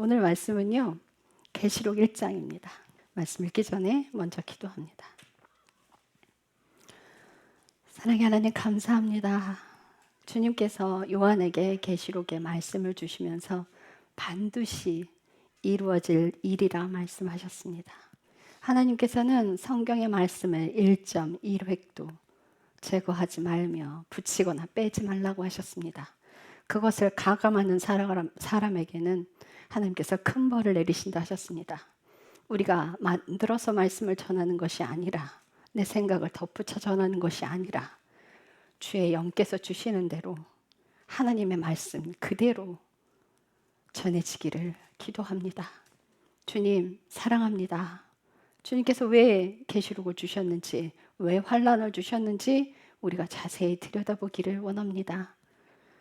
오늘 말씀은요, 계시록 1장입니다. 말씀 읽기 전에 먼저 기도합니다. 사랑의 하나님 감사합니다. 주님께서 요한에게 계시록의 말씀을 주시면서 반드시 이루어질 일이라 말씀하셨습니다. 하나님께서는 성경의 말씀을 1.1획도 제거하지 말며 붙이거나 빼지 말라고 하셨습니다. 그것을 가감하는 사람에게는 하나님께서 큰 벌을 내리신다 하셨습니다. 우리가 만들어서 말씀을 전하는 것이 아니라, 내 생각을 덧붙여 전하는 것이 아니라 주의 영께서 주시는 대로 하나님의 말씀 그대로 전해지기를 기도합니다. 주님 사랑합니다. 주님께서 왜 계시록을 주셨는지, 왜 환난을 주셨는지 우리가 자세히 들여다보기를 원합니다.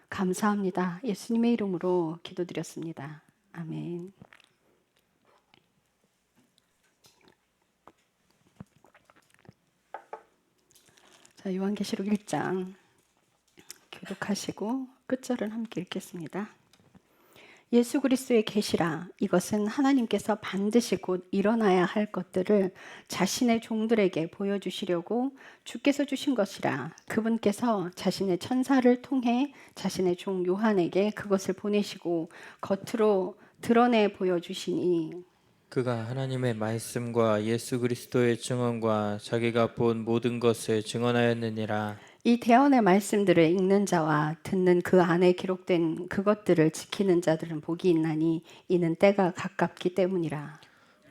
감사합니다. 예수님의 이름으로 기도드렸습니다. 아멘. 자, 요한계시록 1장 교독하시고 끝절은 함께 읽겠습니다. 예수 그리스도의 계시라, 이것은 하나님께서 반드시 곧 일어나야 할 것들을 자신의 종들에게 보여주시려고 주께서 주신 것이라. 그분께서 자신의 천사를 통해 자신의 종 요한에게 그것을 보내시고 겉으로 드러내 보여주시니, 그가 하나님의 말씀과 예수 그리스도의 증언과 자기가 본 모든 것을 증언하였느니라. 이 대언의 말씀들을 읽는 자와 듣는 그 안에 기록된 그것들을 지키는 자들은 복이 있나니 이는 때가 가깝기 때문이라.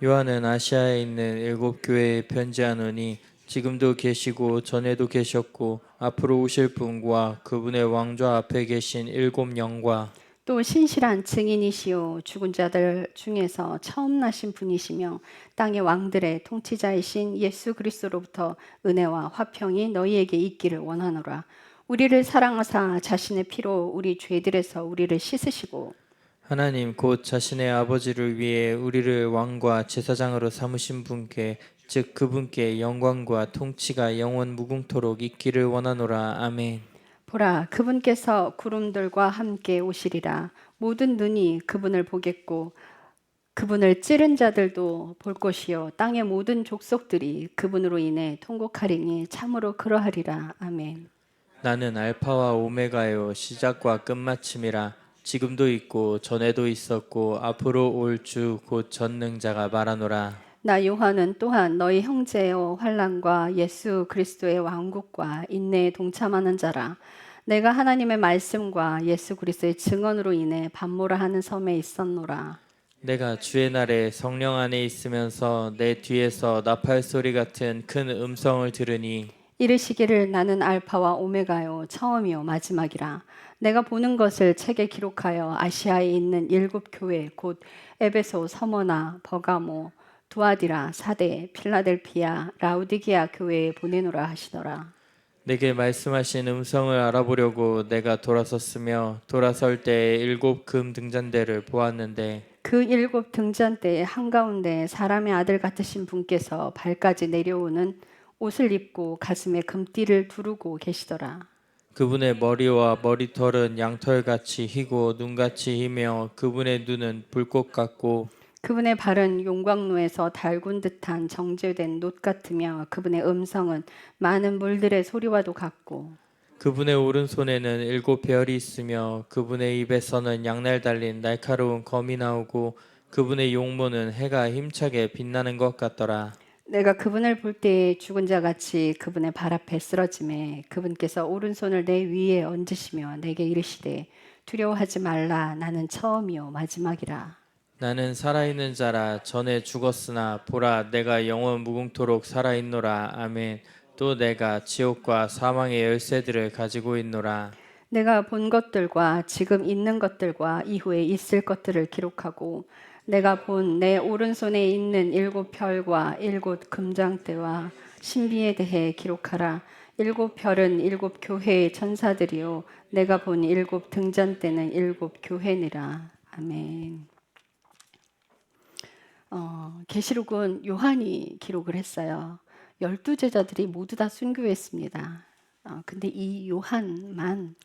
요한은 아시아에 있는 7교회에 편지하노니 지금도 계시고 전에도 계셨고 앞으로 오실 분과 그분의 왕좌 앞에 계신 7영과 또 신실한 증인이시요 죽은 자들 중에서 처음 나신 분이시며 땅의 왕들의 통치자이신 예수 그리스도로부터 은혜와 화평이 너희에게 있기를 원하노라. 우리를 사랑하사 자신의 피로 우리 죄들에서 우리를 씻으시고 하나님 곧 자신의 아버지를 위해 우리를 왕과 제사장으로 삼으신 분께 즉 그분께 영광과 통치가 영원 무궁토록 있기를 원하노라. 아멘. 보라, 그분께서 구름들과 함께 오시리라. 모든 눈이 그분을 보겠고 그분을 찌른 자들도 볼 것이요 땅의 모든 족속들이 그분으로 인해 통곡하리니 참으로 그러하리라. 아멘. 나는 알파와 오메가요 시작과 끝마침이라. 지금도 있고 전에도 있었고 앞으로 올 주 곧 전능자가 말하노라. 나 요한은 또한 너희 형제여 환난과 예수 그리스도의 왕국과 인내에 동참하는 자라. 내가 하나님의 말씀과 예수 그리스도의 증언으로 인해 반모라 하는 섬에 있었노라. 내가 주의 날에 성령 안에 있으면서 내 뒤에서 나팔 소리 같은 큰 음성을 들으니 이르시기를 나는 알파와 오메가요 처음이요 마지막이라. 내가 보는 것을 책에 기록하여 아시아에 있는 7교회 곧 에베소, 서머나, 버가모, 두아디라, 사대, 필라델피아, 라우디게아 교회에 보내노라 하시더라. 내게 말씀하신 음성을 알아보려고 내가 돌아섰으며 돌아설 때에 7금 등잔대를 보았는데 그 7등잔대의 한가운데 사람의 아들 같으신 분께서 발까지 내려오는 옷을 입고 가슴에 금띠를 두르고 계시더라. 그분의 머리와 머리털은 양털같이 희고 눈같이 희며 그분의 눈은 불꽃 같고 그분의 발은 용광로에서 달군 듯한 정제된 놋 같으며 그분의 음성은 많은 물들의 소리와도 같고 그분의 오른손에는 7별이 있으며 그분의 입에서는 양날 달린 날카로운 검이 나오고 그분의 용모는 해가 힘차게 빛나는 것 같더라. 내가 그분을 볼 때에 죽은 자 같이 그분의 발 앞에 쓰러짐에 그분께서 오른손을 내 위에 얹으시며 내게 이르시되 두려워하지 말라. 나는 처음이요 마지막이라. 나는 살아있는 자라. 전에 죽었으나 보라 내가 영원 무궁토록 살아있노라. 아멘. 또 내가 지옥과 사망의 열쇠들을 가지고 있노라. 내가 본 것들과 지금 있는 것들과 이후에 있을 것들을 기록하고 내가 본 내 오른손에 있는 7별과 7금장대와 신비에 대해 기록하라. 7별은 7교회의 천사들이요 내가 본 7등잔대는 7교회니라. 아멘. 계시록은 요한이 기록을 했어요. 12제자들이 모두 다 순교했습니다. 근데 이 요한만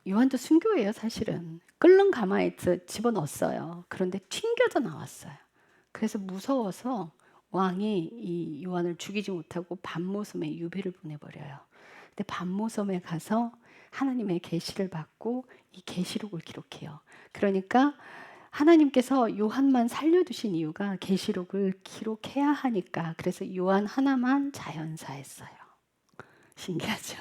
요한도 순교예요, 사실은. 끓는 가마에 집어넣었어요. 그런데 튕겨져 나왔어요. 그래서 무서워서 왕이 이 요한을 죽이지 못하고 반모섬에 유배를 보내버려요. 근데 반모섬에 가서 하나님의 계시를 받고 이 계시록을 기록해요. 그러니까 하나님께서 요한만 살려두신 이유가 계시록을 기록해야 하니까. 그래서 요한 하나만 자연사했어요. 신기하죠?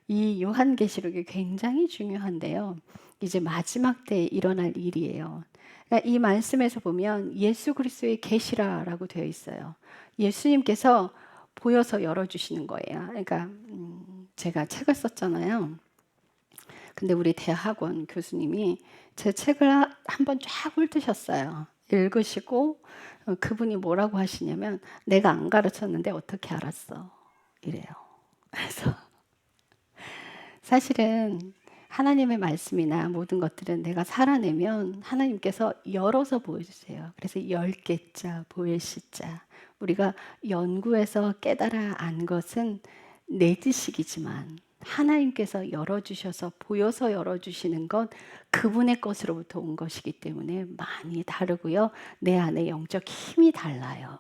이 요한계시록이 굉장히 중요한데요. 이제 마지막 때에 일어날 일이에요. 그러니까 이 말씀에서 보면 예수 그리스도의 계시라라고 되어 있어요. 예수님께서 보여서 열어주시는 거예요. 그러니까 제가 책을 썼잖아요. 근데 우리 대학원 교수님이 제 책을 한번 쫙 훑으셨어요. 읽으시고 그분이 뭐라고 하시냐면 내가 안 가르쳤는데 어떻게 알았어? 이래요. 그래서 사실은 하나님의 말씀이나 모든 것들은 내가 살아내면 하나님께서 열어서 보여주세요. 그래서 10개자, 보혜시자. 우리가 연구해서 깨달아 안 것은 내 지식이지만 하나님께서 열어주셔서 보여서 열어주시는 건 그분의 것으로부터 온 것이기 때문에 많이 다르고요. 내 안에 영적 힘이 달라요.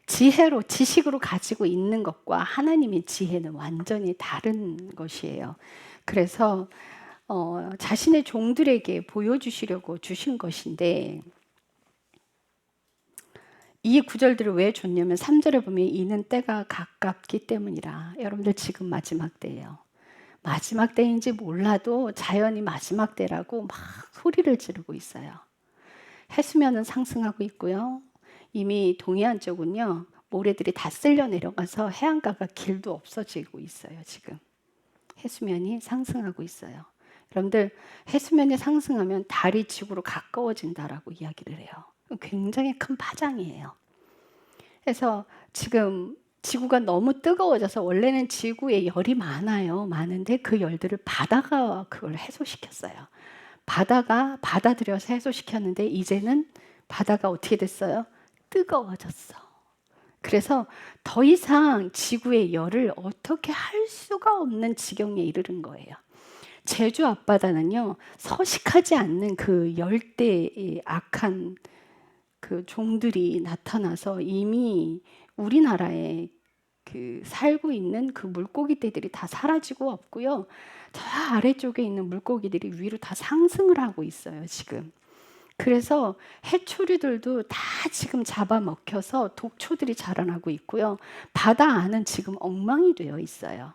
지혜로, 지식으로 가지고 있는 것과 하나님의 지혜는 완전히 다른 것이에요. 그래서 자신의 종들에게 보여주시려고 주신 것인데 이 구절들을 왜 줬냐면 3절에 보면 이는 때가 가깝기 때문이라. 여러분들 지금 마지막 때예요. 마지막 때인지 몰라도 자연이 마지막 때라고 막 소리를 지르고 있어요. 해수면은 상승하고 있고요. 이미 동해안 쪽은요. 모래들이 다 쓸려 내려가서 해안가가 길도 없어지고 있어요. 지금. 해수면이 상승하고 있어요. 여러분들 해수면이 상승하면 달이 지구로 가까워진다라고 이야기를 해요. 굉장히 큰 파장이에요. 그래서 지금 지구가 너무 뜨거워져서 원래는 지구에 열이 많은데 그 열들을 바다가 그걸 해소시켰어요. 바다가 받아들여서 해소시켰는데 이제는 바다가 어떻게 됐어요? 뜨거워졌어. 그래서 더 이상 지구의 열을 어떻게 할 수가 없는 지경에 이르는 거예요. 제주 앞바다는요, 서식하지 않는 그 열대의 악한 그 종들이 나타나서 이미 우리나라에 그 살고 있는 그 물고기떼들이 다 사라지고 없고요. 저 아래쪽에 있는 물고기들이 위로 다 상승을 하고 있어요, 지금. 그래서 해초류들도 다 지금 잡아먹혀서 독초들이 자라나고 있고요. 바다 안은 지금 엉망이 되어 있어요.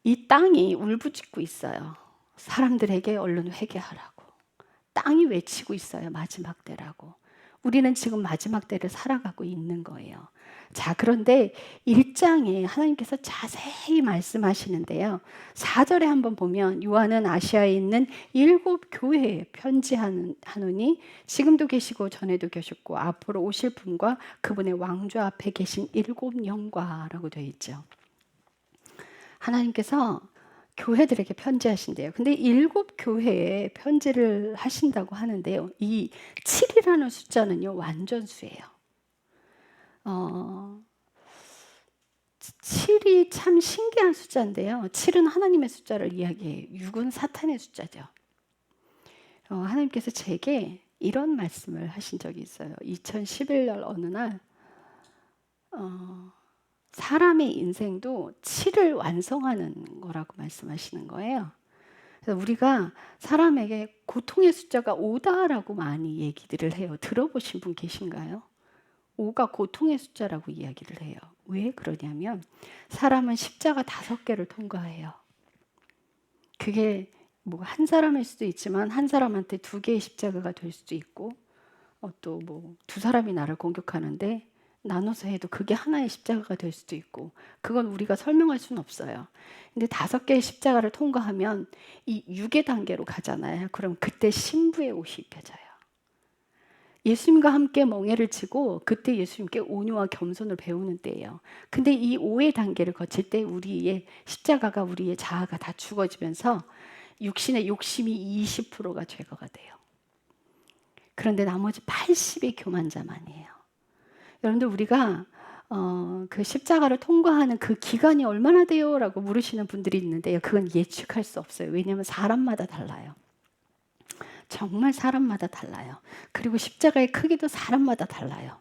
이 땅이 울부짖고 있어요. 사람들에게 얼른 회개하라고. 땅이 외치고 있어요. 마지막 때라고. 우리는 지금 마지막 때를 살아가고 있는 거예요. 자, 그런데 1장에 하나님께서 자세히 말씀하시는데요. 4절에 한번 보면 요한은 아시아에 있는 7교회에 편지하노니 지금도 계시고 전에도 계셨고 앞으로 오실 분과 그분의 왕좌 앞에 계신 7영과라고 되어 있죠. 하나님께서 교회들에게 편지하신대요. 근데 7교회에 편지를 하신다고 하는데요. 이 7이라는 숫자는요, 완전수예요. 7이 참 신기한 숫자인데요. 7은 하나님의 숫자를 이야기해요. 6은 사탄의 숫자죠. 하나님께서 제게 이런 말씀을 하신 적이 있어요. 2011년 어느 날 사람의 인생도 7을 완성하는 거라고 말씀하시는 거예요. 그래서 우리가 사람에게 고통의 숫자가 5다라고 많이 얘기들을 해요. 들어보신 분 계신가요? 5가 고통의 숫자라고 이야기를 해요. 왜 그러냐면 사람은 십자가 5개를 통과해요. 그게 뭐 한 사람일 수도 있지만 한 사람한테 2개의 십자가가 될 수도 있고 또 뭐 2사람이 나를 공격하는데 나눠서 해도 그게 하나의 십자가가 될 수도 있고 그건 우리가 설명할 수는 없어요. 근데 5개의 십자가를 통과하면 이 6의 단계로 가잖아요. 그럼 그때 신부의 옷이 입혀져요. 예수님과 함께 멍에를 치고 그때 예수님께 온유와 겸손을 배우는 때예요. 근데 이 5의 단계를 거칠 때 우리의 십자가가 우리의 자아가 다 죽어지면서 육신의 욕심이 20%가 제거가 돼요. 그런데 나머지 80이 교만자만이에요. 여러분들 우리가 그 십자가를 통과하는 그 기간이 얼마나 돼요? 라고 물으시는 분들이 있는데요. 그건 예측할 수 없어요. 왜냐하면 사람마다 달라요. 정말 사람마다 달라요. 그리고 십자가의 크기도 사람마다 달라요.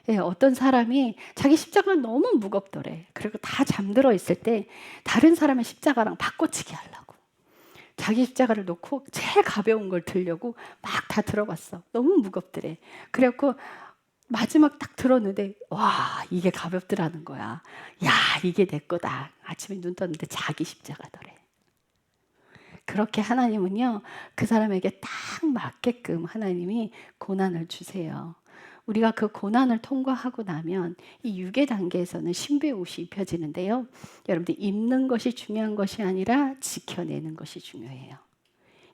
예, 어떤 사람이 자기 십자가가 너무 무겁더래. 그리고 다 잠들어 있을 때 다른 사람의 십자가랑 바꿔치기 하려고. 자기 십자가를 놓고 제일 가벼운 걸 들려고 막 다 들어봤어. 너무 무겁더래. 그래갖고 마지막 딱 들었는데 와, 이게 가볍더라는 거야. 야, 이게 내 거다. 아침에 눈 떴는데 자기 십자가더래. 그렇게 하나님은요, 그 사람에게 딱 맞게끔 하나님이 고난을 주세요. 우리가 그 고난을 통과하고 나면 이 육의 단계에서는 신부의 옷이 입혀지는데요. 여러분들, 입는 것이 중요한 것이 아니라 지켜내는 것이 중요해요.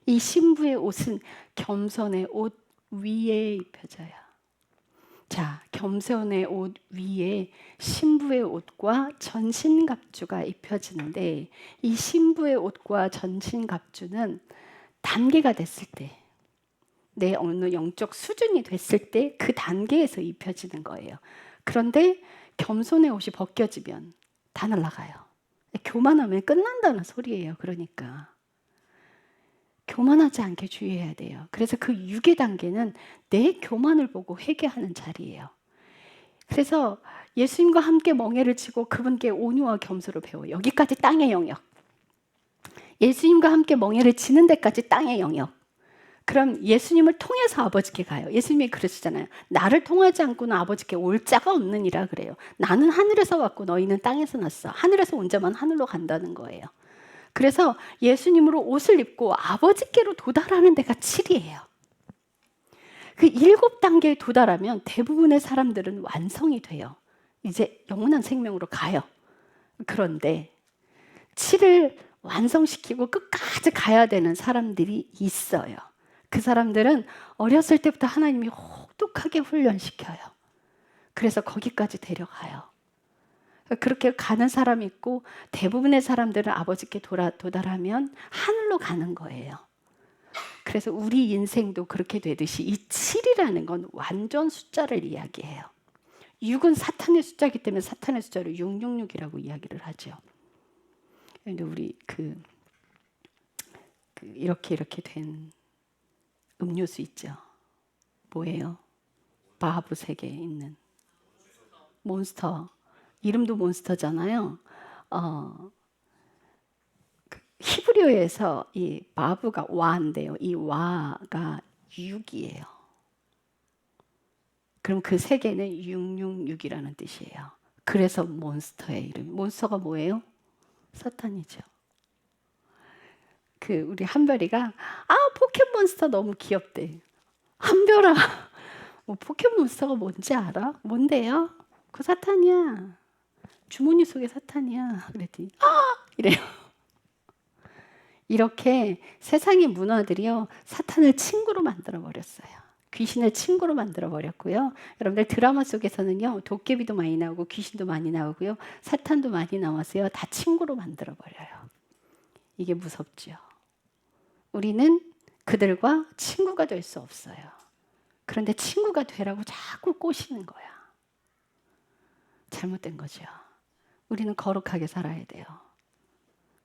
이 신부의 옷은 겸손의 옷 위에 입혀져요. 자, 겸손의 옷 위에 신부의 옷과 전신갑주가 입혀지는데, 이 신부의 옷과 전신갑주는 단계가 됐을 때, 내 어느 영적 수준이 됐을 때 그 단계에서 입혀지는 거예요. 그런데 겸손의 옷이 벗겨지면 다 날아가요. 교만하면 끝난다는 소리예요. 그러니까 교만하지 않게 주의해야 돼요. 그래서 그 육의 단계는 내 교만을 보고 회개하는 자리예요. 그래서 예수님과 함께 멍에를 치고 그분께 온유와 겸손을 배워요. 여기까지 땅의 영역. 예수님과 함께 멍에를 치는 데까지 땅의 영역. 그럼 예수님을 통해서 아버지께 가요. 예수님이 그러시잖아요. 나를 통하지 않고는 아버지께 올 자가 없느니라 그래요. 나는 하늘에서 왔고 너희는 땅에서 났어. 하늘에서 온 자만 하늘로 간다는 거예요. 그래서 예수님으로 옷을 입고 아버지께로 도달하는 데가 7이에요. 그 7단계에 도달하면 대부분의 사람들은 완성이 돼요. 이제 영원한 생명으로 가요. 그런데 7을 완성시키고 끝까지 가야 되는 사람들이 있어요. 그 사람들은 어렸을 때부터 하나님이 혹독하게 훈련시켜요. 그래서 거기까지 데려가요. 그렇게 가는 사람이 있고, 대부분의 사람들은 아버지께 도달하면 하늘로 가는 거예요. 그래서 우리 인생도 그렇게 되듯이 이 7이라는 건 완전 숫자를 이야기해요. 6은 사탄의 숫자이기 때문에 사탄의 숫자로 666이라고 이야기를 하죠. 근데 우리 이렇게 된 음료수 있죠. 뭐예요? 바하부 세계에 있는 몬스터. 이름도 몬스터잖아요. 히브리어에서 이 바하부가 와인데요. 이 와가 6이에요. 그럼 그 세계는 666이라는 뜻이에요. 그래서 몬스터의 이름. 몬스터가 뭐예요? 사탄이죠. 우리 한별이가 포켓몬스터 너무 귀엽대. 한별아, 뭐 포켓몬스터가 뭔지 알아? 뭔데요? 그 사탄이야. 주머니 속에 사탄이야. 그랬더니 이래요. 이렇게 세상의 문화들이요, 사탄을 친구로 만들어 버렸어요. 귀신을 친구로 만들어 버렸고요. 여러분들 드라마 속에서는요, 도깨비도 많이 나오고 귀신도 많이 나오고요, 사탄도 많이 나와서요, 다 친구로 만들어 버려요. 이게 무섭죠. 우리는 그들과 친구가 될 수 없어요. 그런데 친구가 되라고 자꾸 꼬시는 거야. 잘못된 거죠. 우리는 거룩하게 살아야 돼요.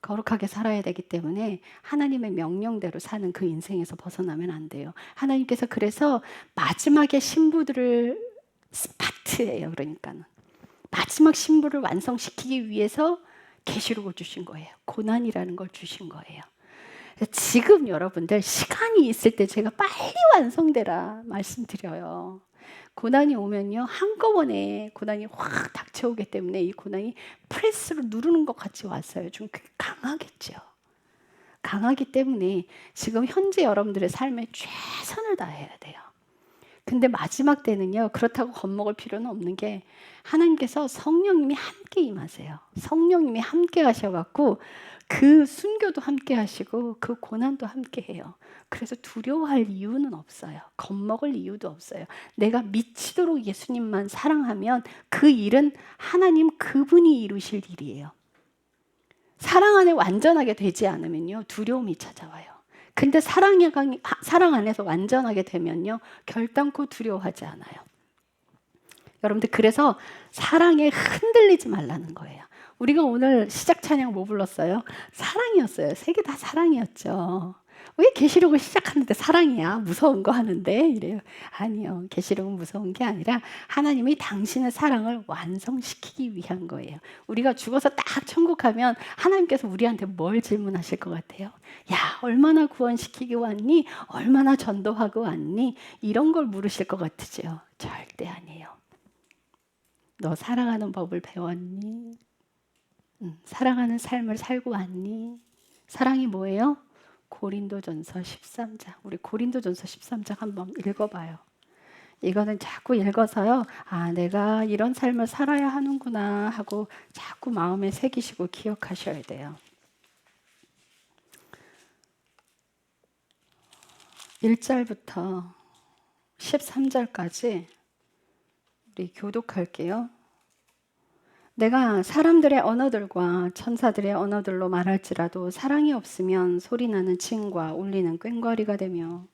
거룩하게 살아야 되기 때문에 하나님의 명령대로 사는 그 인생에서 벗어나면 안 돼요. 하나님께서 그래서 마지막에 신부들을 스파트예요. 그러니까는 마지막 신부를 완성시키기 위해서 계시록을 주신 거예요. 고난이라는 걸 주신 거예요. 지금 여러분들 시간이 있을 때 제가 빨리 완성되라 말씀드려요. 고난이 오면요, 한꺼번에 고난이 확 닥쳐오기 때문에 이 고난이 프레스로 누르는 것 같이 왔어요. 좀 강하겠죠. 강하기 때문에 지금 현재 여러분들의 삶에 최선을 다해야 돼요. 근데 마지막 때는요, 그렇다고 겁먹을 필요는 없는 게, 하나님께서 성령님이 함께 임하세요. 성령님이 함께 하셔갖고 그 순교도 함께 하시고 그 고난도 함께 해요. 그래서 두려워할 이유는 없어요. 겁먹을 이유도 없어요. 내가 미치도록 예수님만 사랑하면 그 일은 하나님 그분이 이루실 일이에요. 사랑 안에 완전하게 되지 않으면요, 두려움이 찾아와요. 근데 사랑 안에서 완전하게 되면요, 결단코 두려워하지 않아요. 여러분들 그래서 사랑에 흔들리지 말라는 거예요. 우리가 오늘 시작 찬양 뭐 불렀어요? 사랑이었어요. 세 개 다 사랑이었죠. 왜 계시록을 시작하는데 사랑이야? 무서운 거 하는데 이래요. 아니요. 계시록은 무서운 게 아니라 하나님이 당신의 사랑을 완성시키기 위한 거예요. 우리가 죽어서 딱 천국 가면 하나님께서 우리한테 뭘 질문하실 것 같아요? 야, 얼마나 구원시키기 왔니? 얼마나 전도하고 왔니? 이런 걸 물으실 것 같으죠? 절대 아니에요. 너 사랑하는 법을 배웠니? 사랑하는 삶을 살고 왔니? 사랑이 뭐예요? 고린도전서 13장. 우리 고린도전서 13장 한번 읽어봐요. 이거는 자꾸 읽어서요. 아, 내가 이런 삶을 살아야 하는구나 하고 자꾸 마음에 새기시고 기억하셔야 돼요. 1절부터 13절까지 우리 교독할게요. 내가 사람들의 언어들과 천사들의 언어들로 말할지라도 사랑이 없으면 소리나는 징과 울리는 꽹과리가 되며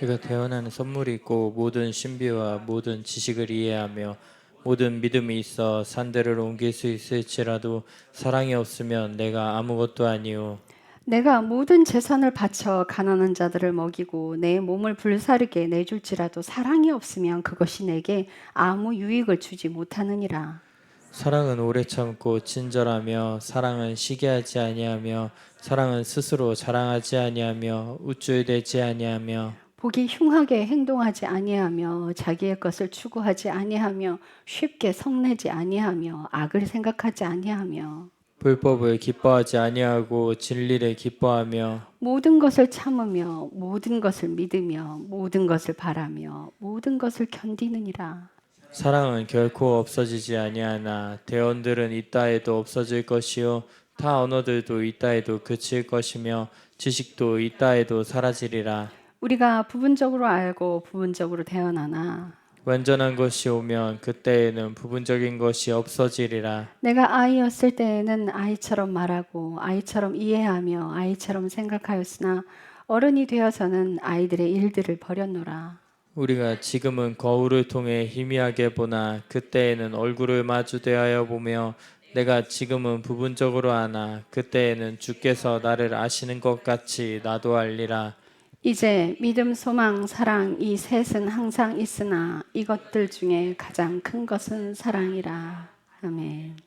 내가 태어나는 선물이 있고 모든 신비와 모든 지식을 이해하며 모든 믿음이 있어 산들을 옮길 수 있을지라도 사랑이 없으면 내가 아무것도 아니요. 내가 모든 재산을 바쳐 가난한 자들을 먹이고 내 몸을 불사르게 내줄지라도 사랑이 없으면 그것이 내게 아무 유익을 주지 못하느니라. 사랑은 오래 참고 친절하며 사랑은 시기하지 아니하며 사랑은 스스로 자랑하지 아니하며 우쭐대지 아니하며 보기 흉하게 행동하지 아니하며 자기의 것을 추구하지 아니하며 쉽게 성내지 아니하며 악을 생각하지 아니하며 불법을 기뻐하지 아니하고 진리를 기뻐하며 모든 것을 참으며 모든 것을 믿으며 모든 것을 바라며 모든 것을 견디느니라. 사랑은 결코 없어지지 아니하나 대언들은 있다 해도 없어질 것이요 타 언어들도 있다 해도 그칠 것이며 지식도 있다 해도 사라지리라. 우리가 부분적으로 알고 부분적으로 대언하나 완전한 것이 오면 그때에는 부분적인 것이 없어지리라. 내가 아이였을 때에는 아이처럼 말하고 아이처럼 이해하며 아이처럼 생각하였으나 어른이 되어서는 아이들의 일들을 버렸노라. 우리가 지금은 거울을 통해 희미하게 보나 그때에는 얼굴을 마주 대하여 보며 내가 지금은 부분적으로 아나 그때에는 주께서 나를 아시는 것 같이 나도 알리라. 이제 믿음, 소망, 사랑 이 셋은 항상 있으나 이것들 중에 가장 큰 것은 사랑이라. 아멘.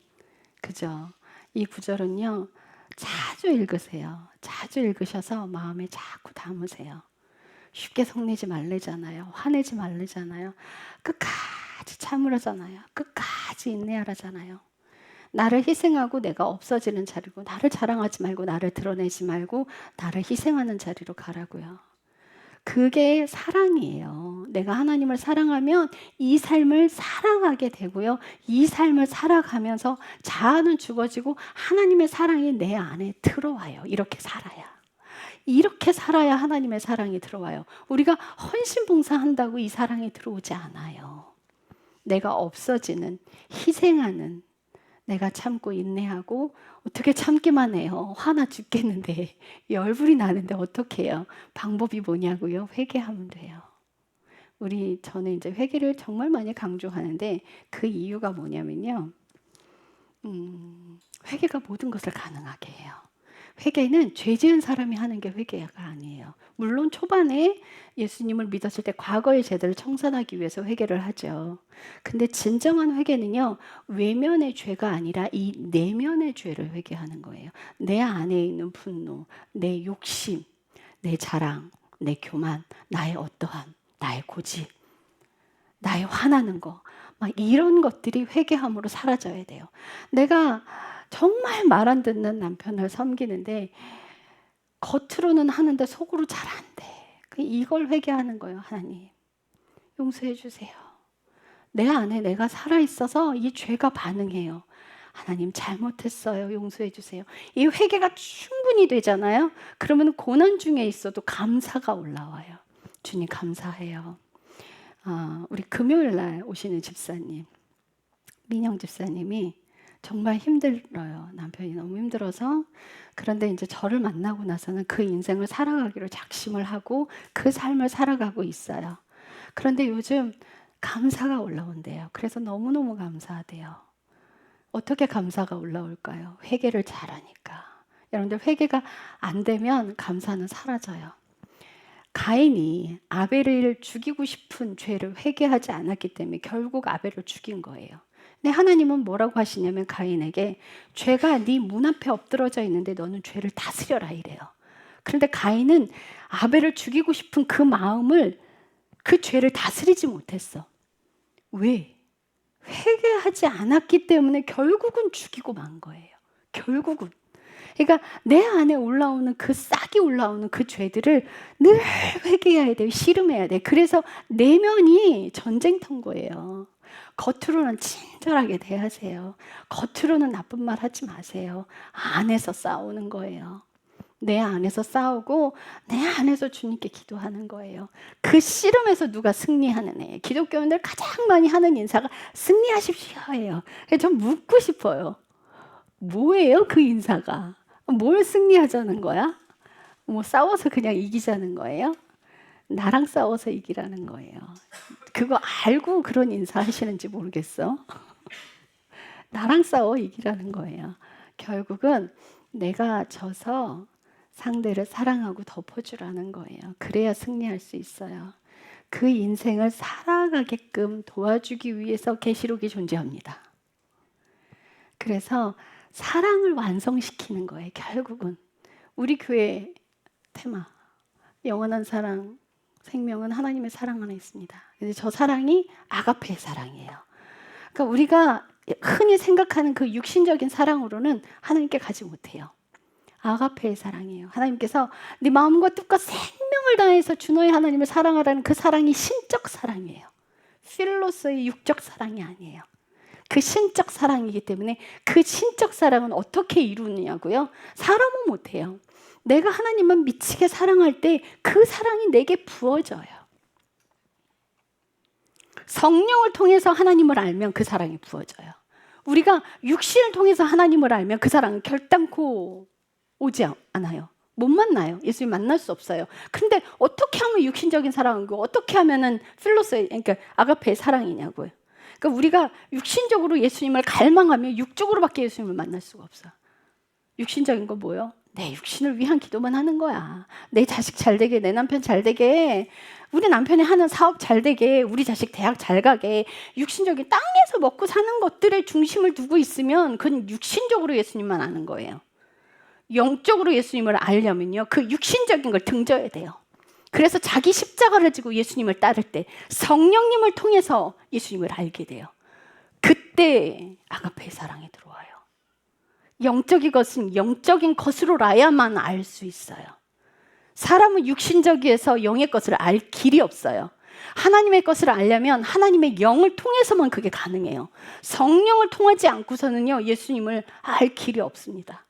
그죠? 이 구절은요. 자주 읽으세요. 자주 읽으셔서 마음에 자꾸 담으세요. 쉽게 성내지 말래잖아요. 화내지 말래잖아요. 끝까지 참으라잖아요. 끝까지 인내하라잖아요. 나를 희생하고 내가 없어지는 자리고 나를 자랑하지 말고 나를 드러내지 말고 나를 희생하는 자리로 가라고요. 그게 사랑이에요. 내가 하나님을 사랑하면 이 삶을 살아가게 되고요. 이 삶을 살아가면서 자아는 죽어지고 하나님의 사랑이 내 안에 들어와요. 이렇게 살아야. 이렇게 살아야 하나님의 사랑이 들어와요. 우리가 헌신봉사한다고 이 사랑이 들어오지 않아요. 내가 없어지는, 희생하는, 내가 참고 인내하고 어떻게 참기만 해요. 화나 죽겠는데 열불이 나는데 어떻게 해요? 방법이 뭐냐고요? 회개하면 돼요. 저는 이제 회개를 정말 많이 강조하는데 그 이유가 뭐냐면요. 회개가 모든 것을 가능하게 해요. 회개는 죄 지은 사람이 하는 게 회개가 아니에요. 물론 초반에 예수님을 믿었을 때 과거의 죄들을 청산하기 위해서 회개를 하죠. 근데 진정한 회개는요. 외면의 죄가 아니라 이 내면의 죄를 회개하는 거예요. 내 안에 있는 분노, 내 욕심, 내 자랑, 내 교만, 나의 어떠함, 나의 고집, 나의 화나는 거. 막 이런 것들이 회개함으로 사라져야 돼요. 내가 정말 말 안 듣는 남편을 섬기는데 겉으로는 하는데 속으로 잘 안 돼. 이걸 회개하는 거예요. 하나님 용서해 주세요. 내 안에 내가 살아있어서 이 죄가 반응해요. 하나님 잘못했어요. 용서해 주세요. 이 회개가 충분히 되잖아요. 그러면 고난 중에 있어도 감사가 올라와요. 주님 감사해요. 우리 금요일 날 오시는 집사님 민영 집사님이 정말 힘들어요. 남편이 너무 힘들어서. 그런데 이제 저를 만나고 나서는 그 인생을 살아가기로 작심을 하고 그 삶을 살아가고 있어요. 그런데 요즘 감사가 올라온대요. 그래서 너무너무 감사하대요. 어떻게 감사가 올라올까요? 회개를 잘하니까. 여러분들 회개가 안 되면 감사는 사라져요. 가인이 아벨을 죽이고 싶은 죄를 회개하지 않았기 때문에 결국 아벨을 죽인 거예요. 근데 하나님은 뭐라고 하시냐면 가인에게 죄가 네 문 앞에 엎드러져 있는데 너는 죄를 다스려라 이래요. 그런데 가인은 아벨을 죽이고 싶은 그 마음을 그 죄를 다스리지 못했어. 왜? 회개하지 않았기 때문에 결국은 죽이고 만 거예요. 결국은. 그러니까 내 안에 올라오는 그 싹이 올라오는 그 죄들을 늘 회개해야 돼요. 씨름해야 돼. 그래서 내면이 전쟁터인 거예요. 겉으로는 친절하게 대하세요. 겉으로는 나쁜 말 하지 마세요. 안에서 싸우는 거예요. 내 안에서 싸우고 내 안에서 주님께 기도하는 거예요. 그 씨름에서 누가 승리하는 애예요. 기독교인들 가장 많이 하는 인사가 승리하십시오예요. 그래서 좀 묻고 싶어요. 뭐예요 그 인사가? 뭘 승리하자는 거야? 뭐 싸워서 그냥 이기자는 거예요? 나랑 싸워서 이기라는 거예요. 그거 알고 그런 인사 하시는지 모르겠어. 나랑 싸워 이기라는 거예요. 결국은 내가 져서 상대를 사랑하고 덮어주라는 거예요. 그래야 승리할 수 있어요. 그 인생을 살아가게끔 도와주기 위해서 계시록이 존재합니다. 그래서 사랑을 완성시키는 거예요. 결국은 우리 교회 테마 영원한 사랑 생명은 하나님의 사랑 안에 있습니다. 근데 저 사랑이 아가페의 사랑이에요. 그러니까 우리가 흔히 생각하는 그 육신적인 사랑으로는 하나님께 가지 못해요. 아가페의 사랑이에요. 하나님께서 네 마음과 뜻과 생명을 다해서 주 너의 하나님을 사랑하라는 그 사랑이 신적 사랑이에요. 필로소의 육적 사랑이 아니에요. 그 신적 사랑이기 때문에 그 신적 사랑은 어떻게 이루느냐고요? 사람은 못해요. 내가 하나님만 미치게 사랑할 때 그 사랑이 내게 부어져요. 성령을 통해서 하나님을 알면 그 사랑이 부어져요. 우리가 육신을 통해서 하나님을 알면 그 사랑은 결단코 오지 않아요. 못 만나요. 예수님 만날 수 없어요. 근데 어떻게 하면 육신적인 사랑이고 어떻게 하면은 필로소의 그러니까 아가페의 사랑이냐고요. 그러니까 우리가 육신적으로 예수님을 갈망하면 육적으로밖에 예수님을 만날 수가 없어요. 육신적인 거 뭐예요? 내 육신을 위한 기도만 하는 거야. 내 자식 잘 되게, 내 남편 잘 되게, 우리 남편이 하는 사업 잘 되게, 우리 자식 대학 잘 가게. 육신적인 땅에서 먹고 사는 것들에 중심을 두고 있으면 그건 육신적으로 예수님만 아는 거예요. 영적으로 예수님을 알려면요, 그 육신적인 걸 등져야 돼요. 그래서 자기 십자가를 지고 예수님을 따를 때 성령님을 통해서 예수님을 알게 돼요. 그때 아가페의 사랑이 들어와요. 영적인 것은 영적인 것으로 라야만 알 수 있어요. 사람은 육신적이어서 영의 것을 알 길이 없어요. 하나님의 것을 알려면 하나님의 영을 통해서만 그게 가능해요. 성령을 통하지 않고서는요, 예수님을 알 길이 없습니다.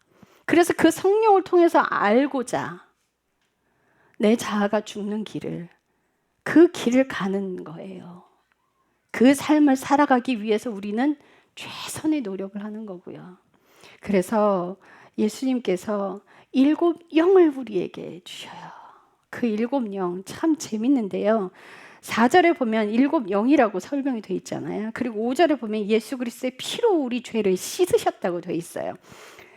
그래서 그 성령을 통해서 알고자 내 자아가 죽는 길을, 그 길을 가는 거예요. 그 삶을 살아가기 위해서 우리는 최선의 노력을 하는 거고요. 그래서 예수님께서 7 영을 우리에게 주셔요. 그 7 영 참 재밌는데요. 4절에 보면 7 영이라고 설명이 되어 있잖아요. 그리고 5절에 보면 예수 그리스도의 피로 우리 죄를 씻으셨다고 되어 있어요.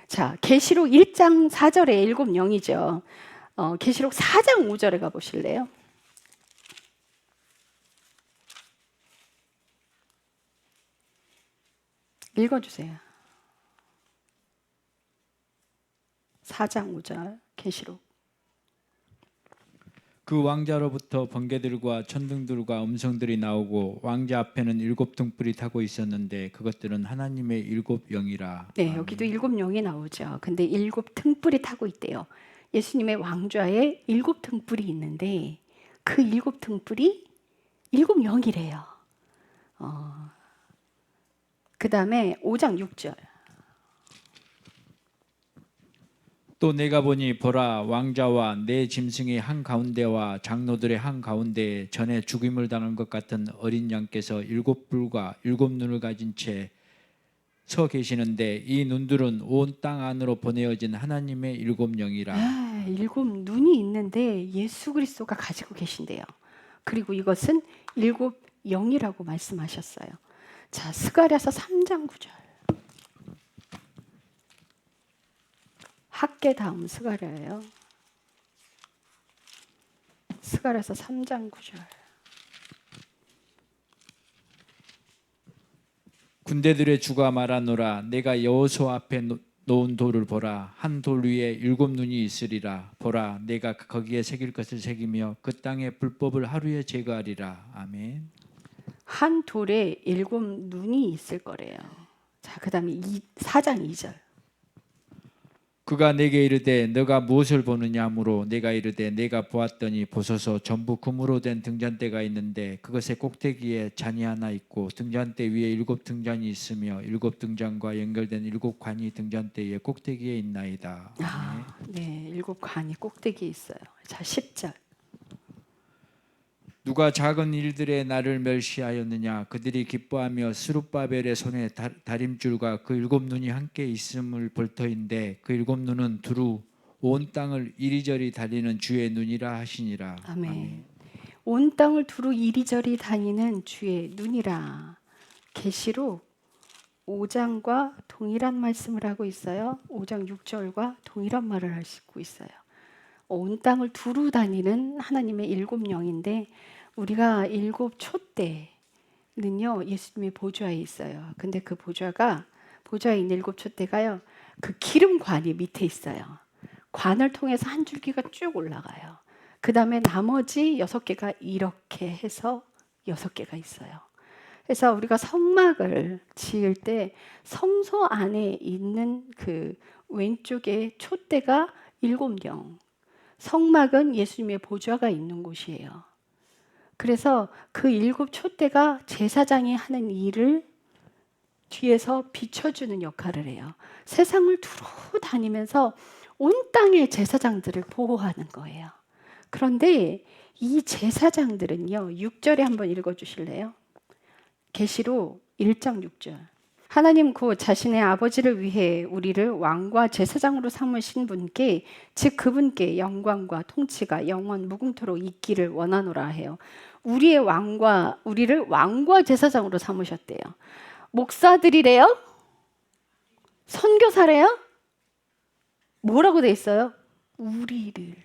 자, 계시록 1장 4절에 7 영이죠. 계시록 4장 5절에 가보실래요? 읽어주세요. 4장 5절 계시록. 그 왕자로부터 번개들과 천둥들과 음성들이 나오고 왕자 앞에는 7 등불이 타고 있었는데 그것들은 하나님의 7 영이라. 네, 여기도 7 영이 나오죠. 근데 7 등불이 타고 있대요. 예수님의 왕좌에 7 등불이 있는데 그 7 등불이 7 영이래요. 그 다음에 5장 6절. 또 내가 보니 보라 왕자와 내 짐승의 한 가운데와 장로들의 한 가운데에 전에 죽임을 당한 것 같은 어린 양께서 7 뿔과 7 눈을 가진 채 서 계시는데 이 눈들은 온 땅 안으로 보내어진 하나님의 7 영이라. 7 눈이 있는데 예수 그리스도가 가지고 계신대요. 그리고 이것은 7 영이라고 말씀하셨어요. 자, 스가랴서 3장 9절. 학계 다음 스가랴예요. 스가랴서 3장 9절. 군대들의 주가 말하노라 내가 여호수아 앞에 놓은 돌을 보라 한 돌 위에 7눈이 있으리라 보라 내가 거기에 새길 것을 새기며 그 땅의 불법을 하루에 제거하리라. 아멘. 한 돌에 7눈이 있을 거래요. 자, 그 다음에 4장 2절. 그가 내게 이르되 너가 무엇을 보느냐 하므로 내가 이르되 내가 보았더니 보소서 전부 금으로 된 등잔대가 있는데 그것의 꼭대기에 잔이 하나 있고 등잔대 위에 7 등잔이 있으며 7 등잔과 연결된 7 관이 등잔대의 꼭대기에 있나이다. 아, 네, 7 관이 꼭대기에 있어요. 자, 10절. 누가 작은 일들에 나를 멸시하였느냐 그들이 기뻐하며 스룹바벨의 손에 다림줄과 그 7눈이 함께 있음을 볼 터인데 그 7눈은 두루 온 땅을 이리저리 달리는 주의 눈이라 하시니라. 아멘. 온 땅을 두루 이리저리 다니는 주의 눈이라. 계시록 5장과 동일한 말씀을 하고 있어요. 5장 6절과 동일한 말을 하시고 있어요. 온 땅을 두루 다니는 하나님의 7영인데 우리가 7 촛대는요 예수님의 보좌에 있어요. 근데 그 보좌에 있는 7 촛대가요 그 기름관이 밑에 있어요. 관을 통해서 한 줄기가 쭉 올라가요. 그 다음에 나머지 6개가 이렇게 해서 6개가 있어요. 그래서 우리가 성막을 지을 때 성소 안에 있는 그 왼쪽에 촛대가 7영. 성막은 예수님의 보좌가 있는 곳이에요. 그래서 그 7 촛대가 제사장이 하는 일을 뒤에서 비춰주는 역할을 해요. 세상을 두루 다니면서 온 땅의 제사장들을 보호하는 거예요. 그런데 이 제사장들은요, 6절에 한번 읽어주실래요? 계시록 1장 6절. 하나님 곧 자신의 아버지를 위해 우리를 왕과 제사장으로 삼으신 분께 즉 그분께 영광과 통치가 영원 무궁토록 있기를 원하노라 해요. 우리를 왕과 제사장으로 삼으셨대요. 목사들이래요? 선교사래요? 뭐라고 돼 있어요? 우리를.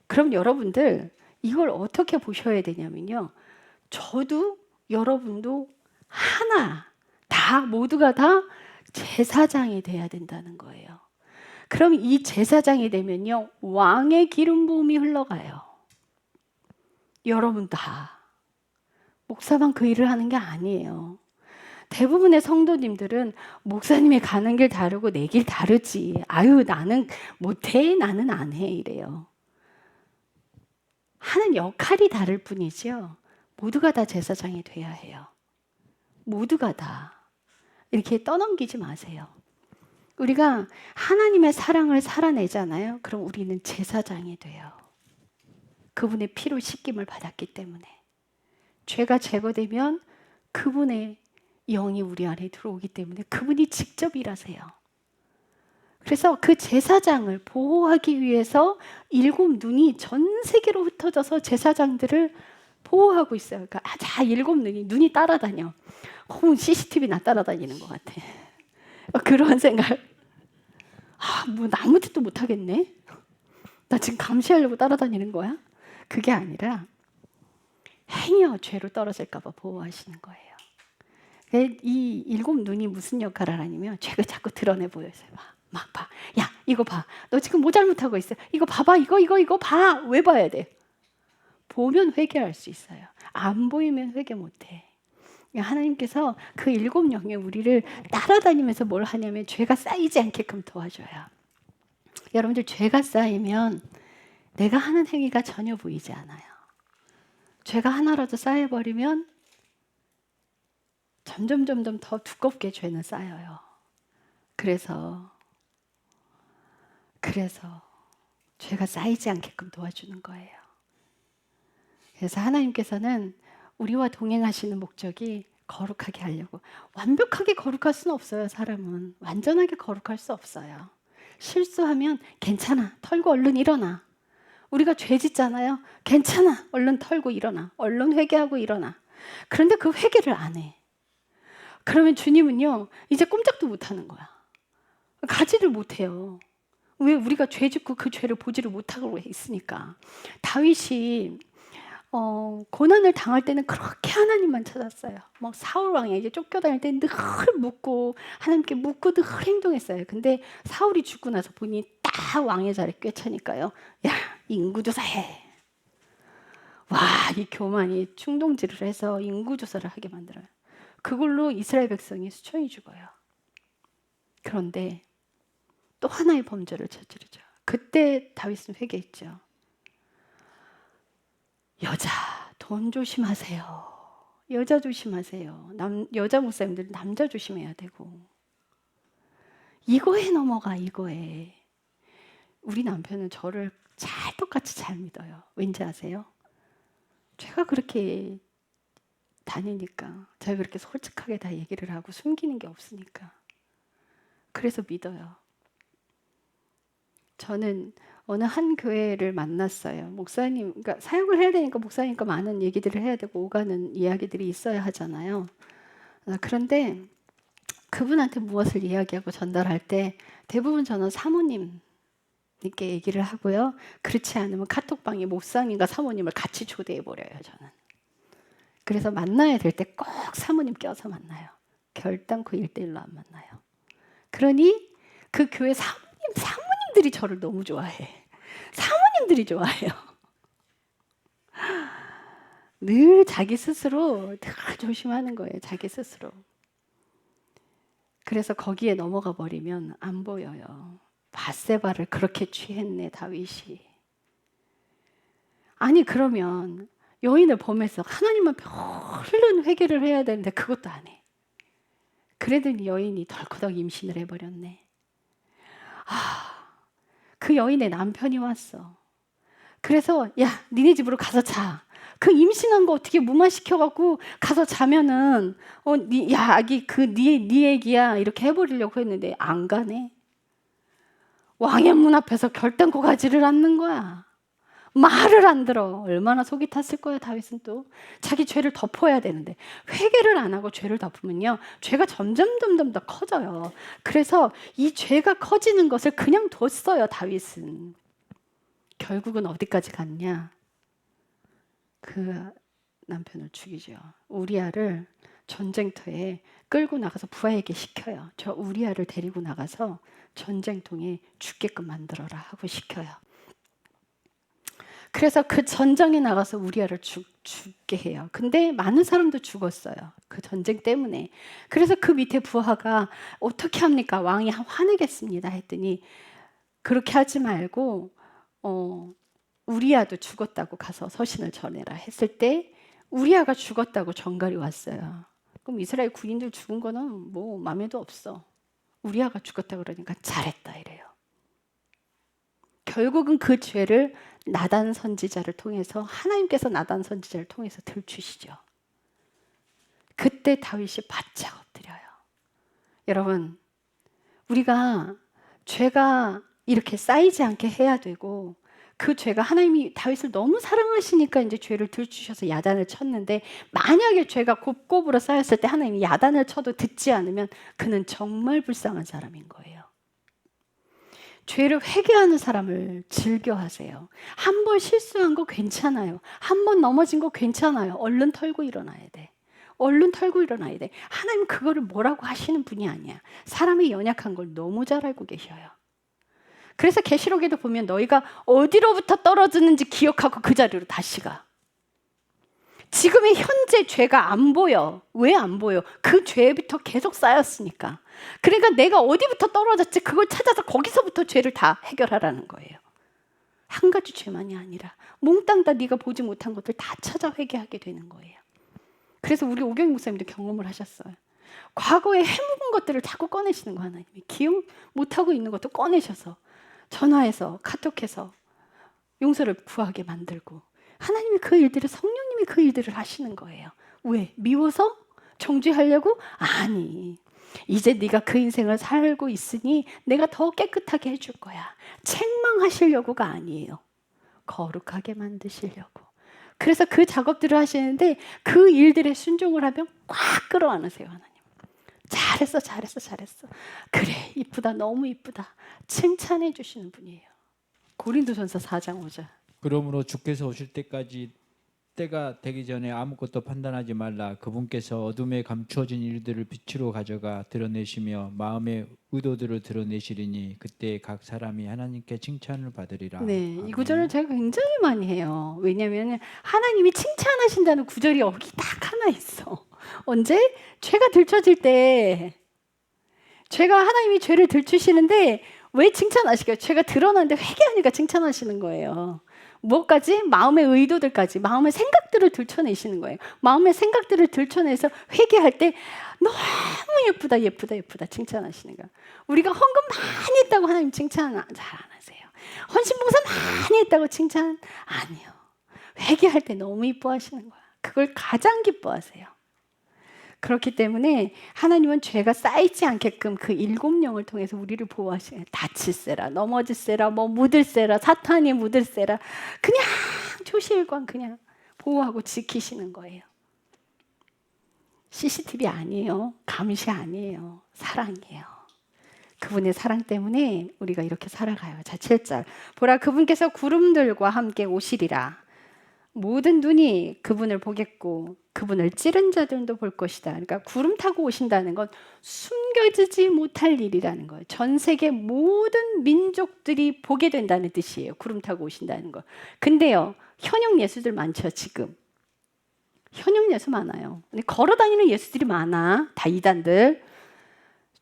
그럼 여러분들 이걸 어떻게 보셔야 되냐면요. 저도 여러분도 하나 모두가 다 제사장이 돼야 된다는 거예요. 그럼 이 제사장이 되면요 왕의 기름 부음이 흘러가요. 여러분 다 목사만 그 일을 하는 게 아니에요. 대부분의 성도님들은 목사님이 가는 길 다르고 내 길 다르지. 아유 나는 못해 나는 안 해 이래요. 하는 역할이 다를 뿐이죠. 모두가 다 제사장이 돼야 해요. 모두가 다. 이렇게 떠넘기지 마세요. 우리가 하나님의 사랑을 살아내잖아요. 그럼 우리는 제사장이 돼요. 그분의 피로 씻김을 받았기 때문에. 죄가 제거되면 그분의 영이 우리 안에 들어오기 때문에 그분이 직접 일하세요. 그래서 그 제사장을 보호하기 위해서 7눈이 전 세계로 흩어져서 제사장들을 보호하고 있어요. 그러니까 자 7눈이 따라다녀. CCTV 나 따라다니는 것 같아. 그런 생각. 뭐 아무 짓도 못하겠네. 나 지금 감시하려고 따라다니는 거야? 그게 아니라 행여 죄로 떨어질까 봐 보호하시는 거예요. 이 7눈이 무슨 역할을 하냐면 죄가 자꾸 드러내 보여요. 막 봐. 야 이거 봐. 너 지금 뭐 잘못하고 있어. 이거 봐봐. 이거 봐. 왜 봐야 돼? 보면 회개할 수 있어요. 안 보이면 회개 못해. 하나님께서 그 7영에 우리를 따라다니면서 뭘 하냐면 죄가 쌓이지 않게끔 도와줘요. 여러분들 죄가 쌓이면 내가 하는 행위가 전혀 보이지 않아요. 죄가 하나라도 쌓여버리면 점점 더 두껍게 죄는 쌓여요. 그래서 죄가 쌓이지 않게끔 도와주는 거예요. 그래서 하나님께서는 우리와 동행하시는 목적이 거룩하게 하려고. 완벽하게 거룩할 수는 없어요. 사람은 완전하게 거룩할 수 없어요. 실수하면 괜찮아. 털고 얼른 일어나. 우리가 죄 짓잖아요. 괜찮아. 얼른 털고 일어나. 얼른 회개하고 일어나. 그런데 그 회개를 안 해. 그러면 주님은요, 이제 꼼짝도 못 하는 거야. 가지를 못해요. 왜? 우리가 죄 짓고 그 죄를 보지를 못하고 있으니까. 다윗이 고난을 당할 때는 그렇게 하나님만 찾았어요. 뭐 사울 왕이 이제 쫓겨다닐 때 늘 묻고 하나님께 묻고 늘 행동했어요. 근데 사울이 죽고 나서 보니 딱 왕의 자리에 꿰차니까요. 야, 인구조사해. 와, 이 교만이 충동질을 해서 인구조사를 하게 만들어요. 그걸로 이스라엘 백성이 수천이 죽어요. 그런데 또 하나의 범죄를 저지르죠. 그때 다윗은 회개했죠. 여자, 돈 조심하세요. 여자 조심하세요. 여자 목사님들은 남자 조심해야 되고. 이거에 넘어가, 이거에. 우리 남편은 저를 똑같이 잘 믿어요. 왠지 아세요? 제가 그렇게 다니니까, 제가 그렇게 솔직하게 다 얘기를 하고 숨기는 게 없으니까. 그래서 믿어요. 저는 어느 한 교회를 만났어요. 목사님, 그러니까 사역을 해야 되니까 목사님과 많은 얘기들을 해야 되고 오가는 이야기들이 있어야 하잖아요. 그런데 그분한테 무엇을 이야기하고 전달할 때 대부분 저는 사모님께 얘기를 하고요. 그렇지 않으면 카톡방에 목사님과 사모님을 같이 초대해 버려요, 저는. 그래서 만나야 될 때 꼭 사모님 껴서 만나요. 결단코 1대1로 안 만나요. 그러니 그 교회 사모님들이 저를 너무 좋아해. 사모님들이 좋아해요. 늘 자기 스스로 늘 조심하는 거예요. 자기 스스로. 그래서 거기에 넘어가 버리면 안 보여요. 밧세바를 그렇게 취했네, 다윗이. 아니 그러면 여인을 범해서 하나님 앞에 얼른 회개를 해야 되는데 그것도 안 해. 그러더니 여인이 덜커덕 임신을 해버렸네. 그 여인의 남편이 왔어. 그래서 야, 니네 집으로 가서 자. 그 임신한 거 어떻게 무마시켜갖고 가서 자면은 야, 아기 네 애기야 이렇게 해버리려고 했는데 안 가네. 왕의 문 앞에서 결단코 가지를 않는 거야. 말을 안 들어. 얼마나 속이 탔을 거야. 다윗은 또 자기 죄를 덮어야 되는데 회개를 안 하고 죄를 덮으면요, 죄가 점점 더 커져요. 그래서 이 죄가 커지는 것을 그냥 뒀어요. 다윗은. 결국은 어디까지 갔냐? 그 남편을 죽이죠. 우리아를 전쟁터에 끌고 나가서 부하에게 시켜요. 저 우리아를 데리고 나가서 전쟁통에 죽게끔 만들어라 하고 시켜요. 그래서 그 전장에 나가서 우리아를 죽게 해요. 근데 많은 사람도 죽었어요. 그 전쟁 때문에. 그래서 그 밑에 부하가 어떻게 합니까? 왕이 화내겠습니다 했더니 그렇게 하지 말고 우리아도 죽었다고 가서 서신을 전해라 했을 때 우리아가 죽었다고 전갈이 왔어요. 그럼 이스라엘 군인들 죽은 거는 뭐 맘에도 없어. 우리아가 죽었다 그러니까 잘했다 이래요. 결국은 그 죄를 나단 선지자를 통해서, 하나님께서 나단 선지자를 통해서 들추시죠. 그때 다윗이 바짝 엎드려요. 여러분, 우리가 죄가 이렇게 쌓이지 않게 해야 되고, 그 죄가 하나님이 다윗을 너무 사랑하시니까 이제 죄를 들추셔서 야단을 쳤는데, 만약에 죄가 곱곱으로 쌓였을 때 하나님이 야단을 쳐도 듣지 않으면 그는 정말 불쌍한 사람인 거예요. 죄를 회개하는 사람을 즐겨하세요. 한 번 실수한 거 괜찮아요. 한 번 넘어진 거 괜찮아요. 얼른 털고 일어나야 돼. 얼른 털고 일어나야 돼. 하나님 그거를 뭐라고 하시는 분이 아니야. 사람이 연약한 걸 너무 잘 알고 계셔요. 그래서 계시록에도 보면 너희가 어디로부터 떨어지는지 기억하고 그 자리로 다시 가. 지금의 현재 죄가 안 보여. 왜 안 보여? 그 죄부터 계속 쌓였으니까. 그러니까 내가 어디부터 떨어졌지 그걸 찾아서 거기서부터 죄를 다 해결하라는 거예요. 한 가지 죄만이 아니라 몽땅 다 네가 보지 못한 것들 다 찾아 회개하게 되는 거예요. 그래서 우리 오경희 목사님도 경험을 하셨어요. 과거에 해묵은 것들을 자꾸 꺼내시는 거 하나님이. 기억 못하고 있는 것도 꺼내셔서 전화해서 카톡해서 용서를 구하게 만들고, 하나님이 그 일들을, 성령님이 그 일들을 하시는 거예요. 왜? 미워서? 정죄하려고? 아니, 이제 네가 그 인생을 살고 있으니 내가 더 깨끗하게 해줄 거야. 책망하시려고가 아니에요. 거룩하게 만드시려고. 그래서 그 작업들을 하시는데 그 일들에 순종을 하면 꽉 끌어안으세요, 하나님. 잘했어, 잘했어, 잘했어. 그래, 이쁘다, 너무 이쁘다. 칭찬해 주시는 분이에요. 고린도전서 4장 5절. 그러므로 주께서 오실 때까지 때가 되기 전에 아무것도 판단하지 말라. 그분께서 어둠에 감추어진 일들을 빛으로 가져가 드러내시며 마음의 의도들을 드러내시리니 그때 각 사람이 하나님께 칭찬을 받으리라. 네, 이 아멘. 구절을 제가 굉장히 많이 해요. 왜냐하면 하나님이 칭찬하신다는 구절이 여기 딱 하나 있어. 언제? 죄가 들춰질 때. 죄가 하나님이 죄를 들추시는데 왜 칭찬하실까요? 죄가 드러나는데 회개하니까 칭찬하시는 거예요. 무엇까지? 마음의 의도들까지, 마음의 생각들을 들춰내시는 거예요. 마음의 생각들을 들춰내서 회개할 때 너무 예쁘다, 예쁘다, 예쁘다 칭찬하시는 거예요. 우리가 헌금 많이 했다고 하나님 칭찬 잘 안 하세요. 헌신봉사 많이 했다고 칭찬 안 해요. 회개할 때 너무 이뻐하시는 거야. 그걸 가장 기뻐하세요. 그렇기 때문에 하나님은 죄가 쌓이지 않게끔 그 7영을 통해서 우리를 보호하시는, 다칠세라, 넘어질세라, 뭐 묻을세라, 사탄이 묻을세라, 그냥 초시일관 그냥 보호하고 지키시는 거예요. CCTV 아니에요. 감시 아니에요. 사랑이에요. 그분의 사랑 때문에 우리가 이렇게 살아가요. 자, 7절. 보라, 그분께서 구름들과 함께 오시리라. 모든 눈이 그분을 보겠고 그분을 찌른 자들도 볼 것이다. 그러니까 구름 타고 오신다는 건 숨겨지지 못할 일이라는 거예요. 전 세계 모든 민족들이 보게 된다는 뜻이에요. 구름 타고 오신다는 거. 근데요, 현역 예수들 많죠, 지금. 현역 예수 많아요. 근데 걸어다니는 예수들이 많아. 다 이단들.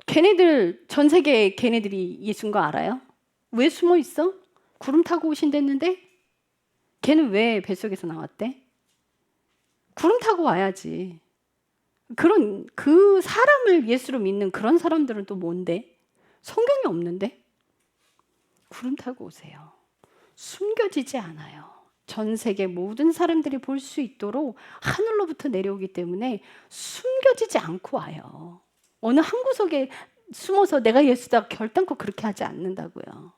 걔네들, 전 세계 걔네들이 예수인 거 알아요? 왜 숨어 있어? 구름 타고 오신댔는데? 걔는 왜 뱃속에서 나왔대? 구름 타고 와야지. 그런 그 사람을 예수로 믿는 그런 사람들은 또 뭔데? 성경이 없는데? 구름 타고 오세요. 숨겨지지 않아요. 전 세계 모든 사람들이 볼 수 있도록 하늘로부터 내려오기 때문에 숨겨지지 않고 와요. 어느 한 구석에 숨어서 내가 예수다 결단코 그렇게 하지 않는다고요.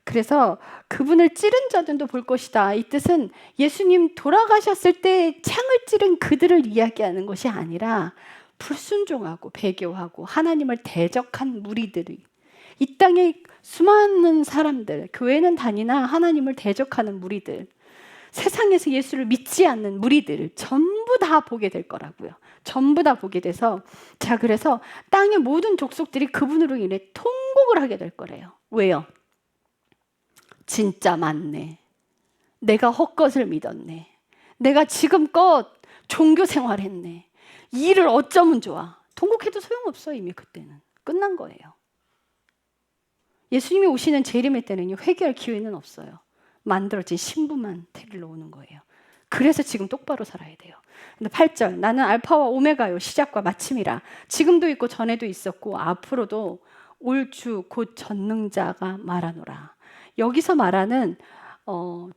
그래서 그분을 찌른 자들도 볼 것이다. 이 뜻은 예수님 돌아가셨을 때 창을 찌른 그들을 이야기하는 것이 아니라 불순종하고 배교하고 하나님을 대적한 무리들이, 이 땅에 수많은 사람들, 교회는 다니나 하나님을 대적하는 무리들, 세상에서 예수를 믿지 않는 무리들 전부 다 보게 될 거라고요. 전부 다 보게 돼서, 자, 그래서 땅의 모든 족속들이 그분으로 인해 통곡을 하게 될 거래요. 왜요? 진짜 맞네. 내가 헛것을 믿었네. 내가 지금껏 종교 생활했네. 이 일을 어쩌면 좋아. 통곡해도 소용없어. 이미 그때는 끝난 거예요. 예수님이 오시는 재림의 때는요, 회개할 기회는 없어요. 만들어진 신부만 데리러 오는 거예요. 그래서 지금 똑바로 살아야 돼요. 근데 8절, 나는 알파와 오메가요, 시작과 마침이라. 지금도 있고 전에도 있었고 앞으로도 올 주 곧 전능자가 말하노라. 여기서 말하는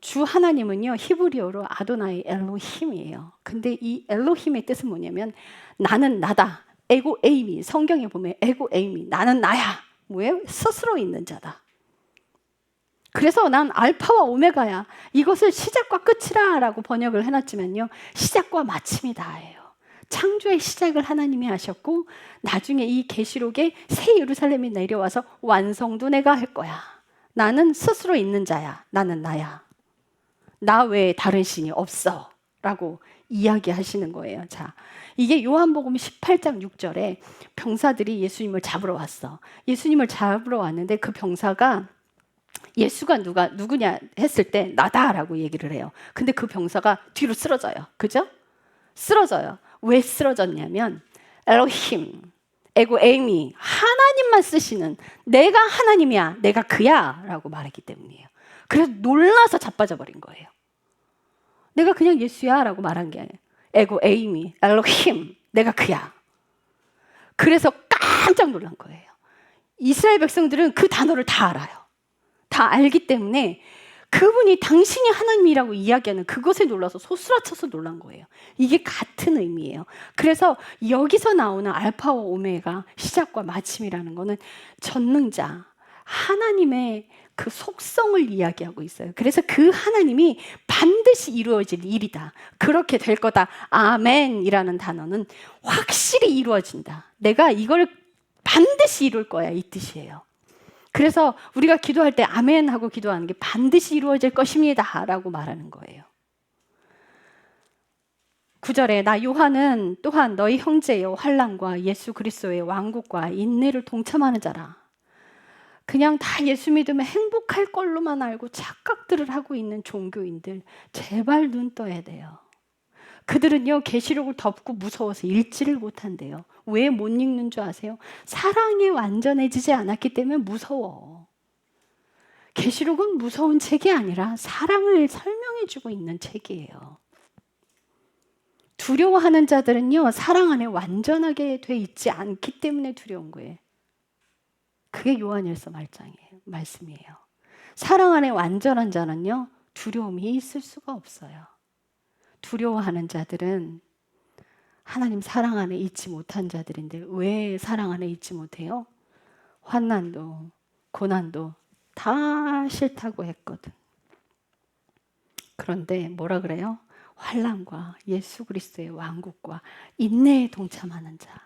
주 하나님은요, 히브리어로 아도나이 엘로힘이에요. 근데 이 엘로힘의 뜻은 뭐냐면 나는 나다. 에고 에이미. 성경에 보면 에고 에이미. 나는 나야. 뭐예요? 스스로 있는 자다. 그래서 난 알파와 오메가야. 이것을 시작과 끝이라 라고 번역을 해놨지만요, 시작과 마침이다예요. 창조의 시작을 하나님이 하셨고 나중에 이 계시록에 새 예루살렘이 내려와서 완성도 내가 할 거야. 나는 스스로 있는 자야. 나는 나야. 나 외에 다른 신이 없어. 라고 이야기하시는 거예요. 자, 이게 요한복음 18장 6절에 병사들이 예수님을 잡으러 왔어. 예수님을 잡으러 왔는데 그 병사가 예수가 누구냐 했을 때 나다라고 얘기를 해요. 근데 그 병사가 뒤로 쓰러져요. 그죠? 쓰러져요. 왜 쓰러졌냐면 엘로힘, 에고 에이미, 하나님만 쓰시는, 내가 하나님이야, 내가 그야 라고 말했기 때문이에요. 그래서 놀라서 자빠져 버린 거예요. 내가 그냥 예수야 라고 말한 게 아니에요. 에고 에이미, 엘로힘, 내가 그야. 그래서 깜짝 놀란 거예요. 이스라엘 백성들은 그 단어를 다 알아요. 다 알기 때문에 그분이 당신이 하나님이라고 이야기하는 그것에 놀라서 소스라쳐서 놀란 거예요. 이게 같은 의미예요. 그래서 여기서 나오는 알파와 오메가, 시작과 마침이라는 거는 전능자, 하나님의 그 속성을 이야기하고 있어요. 그래서 그 하나님이 반드시 이루어질 일이다. 그렇게 될 거다. 아멘이라는 단어는 확실히 이루어진다. 내가 이걸 반드시 이룰 거야, 이 뜻이에요. 그래서 우리가 기도할 때 아멘 하고 기도하는 게 반드시 이루어질 것입니다 라고 말하는 거예요. 9절에 나 요한은 또한 너희 형제여 환난과 예수 그리스도의 왕국과 인내를 동참하는 자라. 그냥 다 예수 믿으면 행복할 걸로만 알고 착각들을 하고 있는 종교인들 제발 눈 떠야 돼요. 그들은요 계시록을 덮고 무서워서 읽지를 못한대요. 왜 못 읽는 줄 아세요? 사랑에 완전해지지 않았기 때문에 무서워. 계시록은 무서운 책이 아니라 사랑을 설명해주고 있는 책이에요. 두려워하는 자들은요 사랑 안에 완전하게 돼 있지 않기 때문에 두려운 거예요. 그게 요한일서 말씀이에요. 사랑 안에 완전한 자는요 두려움이 있을 수가 없어요. 두려워하는 자들은 하나님 사랑 안에 있지 못한 자들인데 왜 사랑 안에 있지 못해요? 환난도 고난도 다 싫다고 했거든. 그런데 뭐라 그래요? 환난과 예수 그리스도의 왕국과 인내에 동참하는 자.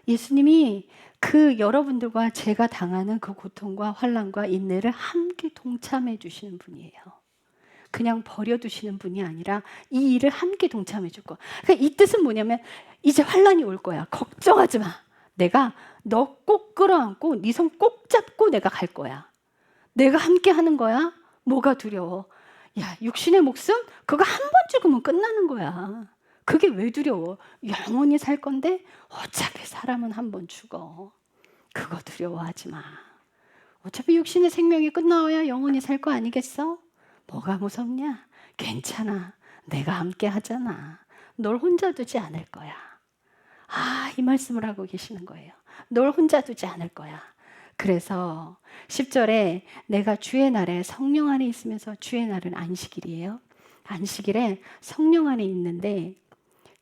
예수님이 그 여러분들과 제가 당하는 그 고통과 환난과 인내를 함께 동참해 주시는 분이에요. 그냥 버려두시는 분이 아니라 이 일을 함께 동참해 줄 거야. 그러니까 이 뜻은 뭐냐면 이제 환난이 올 거야. 걱정하지 마. 내가 너 꼭 끌어안고 네 손 꼭 잡고 내가 갈 거야. 내가 함께 하는 거야. 뭐가 두려워? 야, 육신의 목숨? 그거 한 번 죽으면 끝나는 거야. 그게 왜 두려워? 영원히 살 건데 어차피 사람은 한 번 죽어. 그거 두려워하지 마. 어차피 육신의 생명이 끝나야 영원히 살 거 아니겠어? 뭐가 무섭냐? 괜찮아. 내가 함께 하잖아. 널 혼자 두지 않을 거야. 아, 이 말씀을 하고 계시는 거예요. 널 혼자 두지 않을 거야. 그래서 10절에 내가 주의 날에 성령 안에 있으면서 주의 날은 안식일이에요. 안식일에 성령 안에 있는데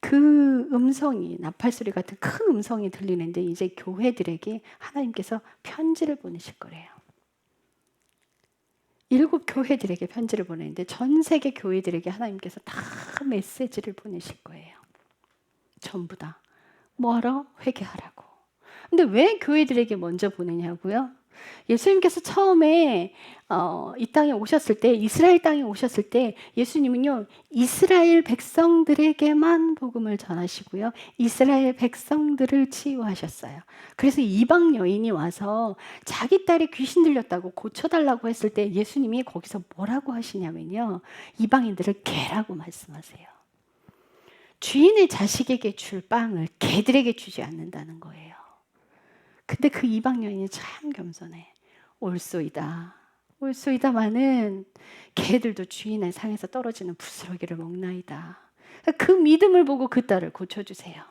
그 음성이 나팔소리 같은 큰 음성이 들리는데 이제 교회들에게 하나님께서 편지를 보내실 거래요. 7 교회들에게 편지를 보내는데 전 세계 교회들에게 하나님께서 다 메시지를 보내실 거예요. 전부 다. 뭐하러? 회개하라고. 근데 왜 교회들에게 먼저 보내냐고요? 예수님께서 처음에 이 땅에 오셨을 때, 이스라엘 땅에 오셨을 때 예수님은요 이스라엘 백성들에게만 복음을 전하시고요 이스라엘 백성들을 치유하셨어요. 그래서 이방 여인이 와서 자기 딸이 귀신 들렸다고 고쳐달라고 했을 때 예수님이 거기서 뭐라고 하시냐면요 이방인들을 개라고 말씀하세요. 주인의 자식에게 줄 빵을 개들에게 주지 않는다는 거예요. 근데 그 이방 여인이 참 겸손해. 올소이다. 올소이다마는 개들도 주인의 상에서 떨어지는 부스러기를 먹나이다. 그 믿음을 보고 그 딸을 고쳐주세요.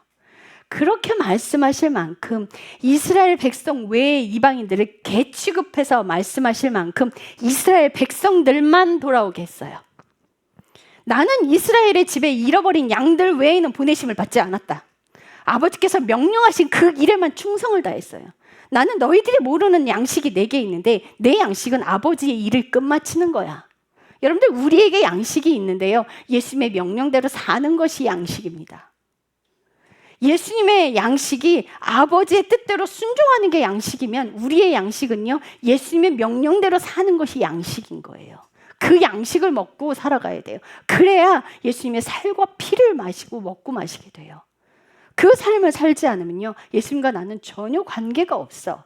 그렇게 말씀하실 만큼 이스라엘 백성 외의 이방인들을 개 취급해서 말씀하실 만큼 이스라엘 백성들만 돌아오게 했어요. 나는 이스라엘의 집에 잃어버린 양들 외에는 보내심을 받지 않았다. 아버지께서 명령하신 그 일에만 충성을 다했어요. 나는 너희들이 모르는 양식이 내게 있는데 내 양식은 아버지의 일을 끝마치는 거야. 여러분들 우리에게 양식이 있는데요. 예수님의 명령대로 사는 것이 양식입니다. 예수님의 양식이 아버지의 뜻대로 순종하는 게 양식이면 우리의 양식은요. 예수님의 명령대로 사는 것이 양식인 거예요. 그 양식을 먹고 살아가야 돼요. 그래야 예수님의 살과 피를 마시고 먹고 마시게 돼요. 그 삶을 살지 않으면요 예수님과 나는 전혀 관계가 없어.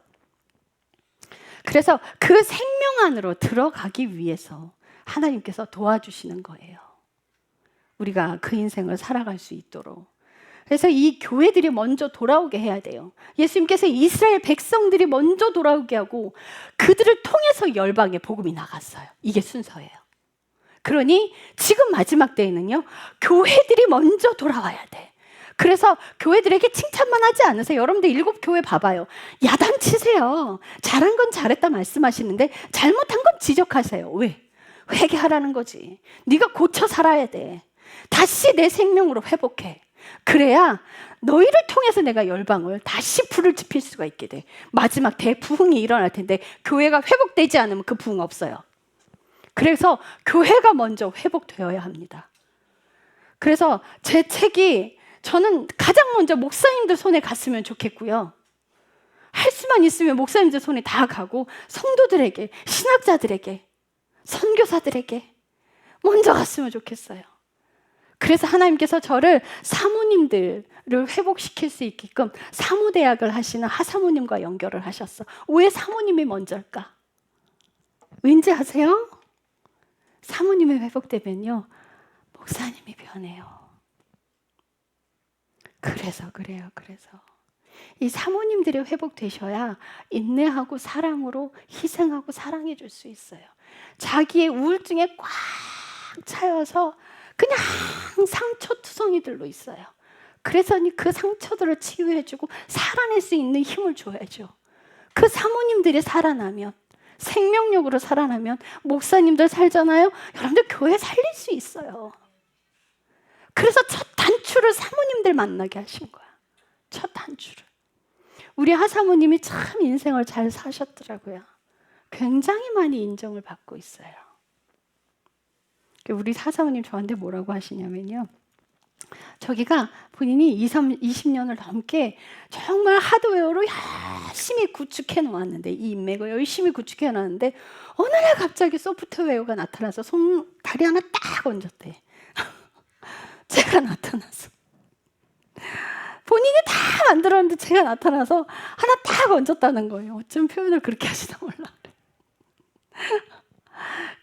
그래서 그 생명 안으로 들어가기 위해서 하나님께서 도와주시는 거예요. 우리가 그 인생을 살아갈 수 있도록. 그래서 이 교회들이 먼저 돌아오게 해야 돼요. 예수님께서 이스라엘 백성들이 먼저 돌아오게 하고 그들을 통해서 열방에 복음이 나갔어요. 이게 순서예요. 그러니 지금 마지막 때에는요 교회들이 먼저 돌아와야 돼. 그래서 교회들에게 칭찬만 하지 않으세요. 여러분들 7 교회 봐봐요. 야단치세요. 잘한 건 잘했다 말씀하시는데 잘못한 건 지적하세요. 왜? 회개하라는 거지. 네가 고쳐 살아야 돼. 다시 내 생명으로 회복해. 그래야 너희를 통해서 내가 열방을 다시 불을 지필 수가 있게 돼. 마지막 대부흥이 일어날 텐데 교회가 회복되지 않으면 그 부흥 없어요. 그래서 교회가 먼저 회복되어야 합니다. 그래서 제 책이 저는 가장 먼저 목사님들 손에 갔으면 좋겠고요. 할 수만 있으면 목사님들 손에 다 가고 성도들에게, 신학자들에게, 선교사들에게 먼저 갔으면 좋겠어요. 그래서 하나님께서 저를 사모님들을 회복시킬 수 있게끔 사모대학을 하시는 하사모님과 연결을 하셨어. 왜 사모님이 먼저일까? 왠지 아세요? 사모님이 회복되면요, 목사님이 변해요. 그래서 그래요. 그래서 이 사모님들이 회복되셔야 인내하고 사랑으로 희생하고 사랑해 줄 수 있어요. 자기의 우울증에 꽉 차여서 그냥 상처투성이들로 있어요. 그래서 그 상처들을 치유해주고 살아낼 수 있는 힘을 줘야죠. 그 사모님들이 살아나면, 생명력으로 살아나면 목사님들 살잖아요. 여러분들 교회 살릴 수 있어요. 그래서 첫 단추를 사모님들 만나게 하신 거야. 첫 단추를. 우리 하사모님이 참 인생을 잘 사셨더라고요. 굉장히 많이 인정을 받고 있어요. 우리 하사모님 저한테 뭐라고 하시냐면요, 저기가 본인이 20년을 넘게 정말 하드웨어로 열심히 구축해 놓았는데, 이 인맥을 열심히 구축해 놨는데 어느 날 갑자기 소프트웨어가 나타나서 다리 하나 딱 얹었대. 제가 나타나서 본인이 다 만들었는데 제가 나타나서 하나 딱 얹었다는 거예요. 어쩜 표현을 그렇게 하시나 몰라.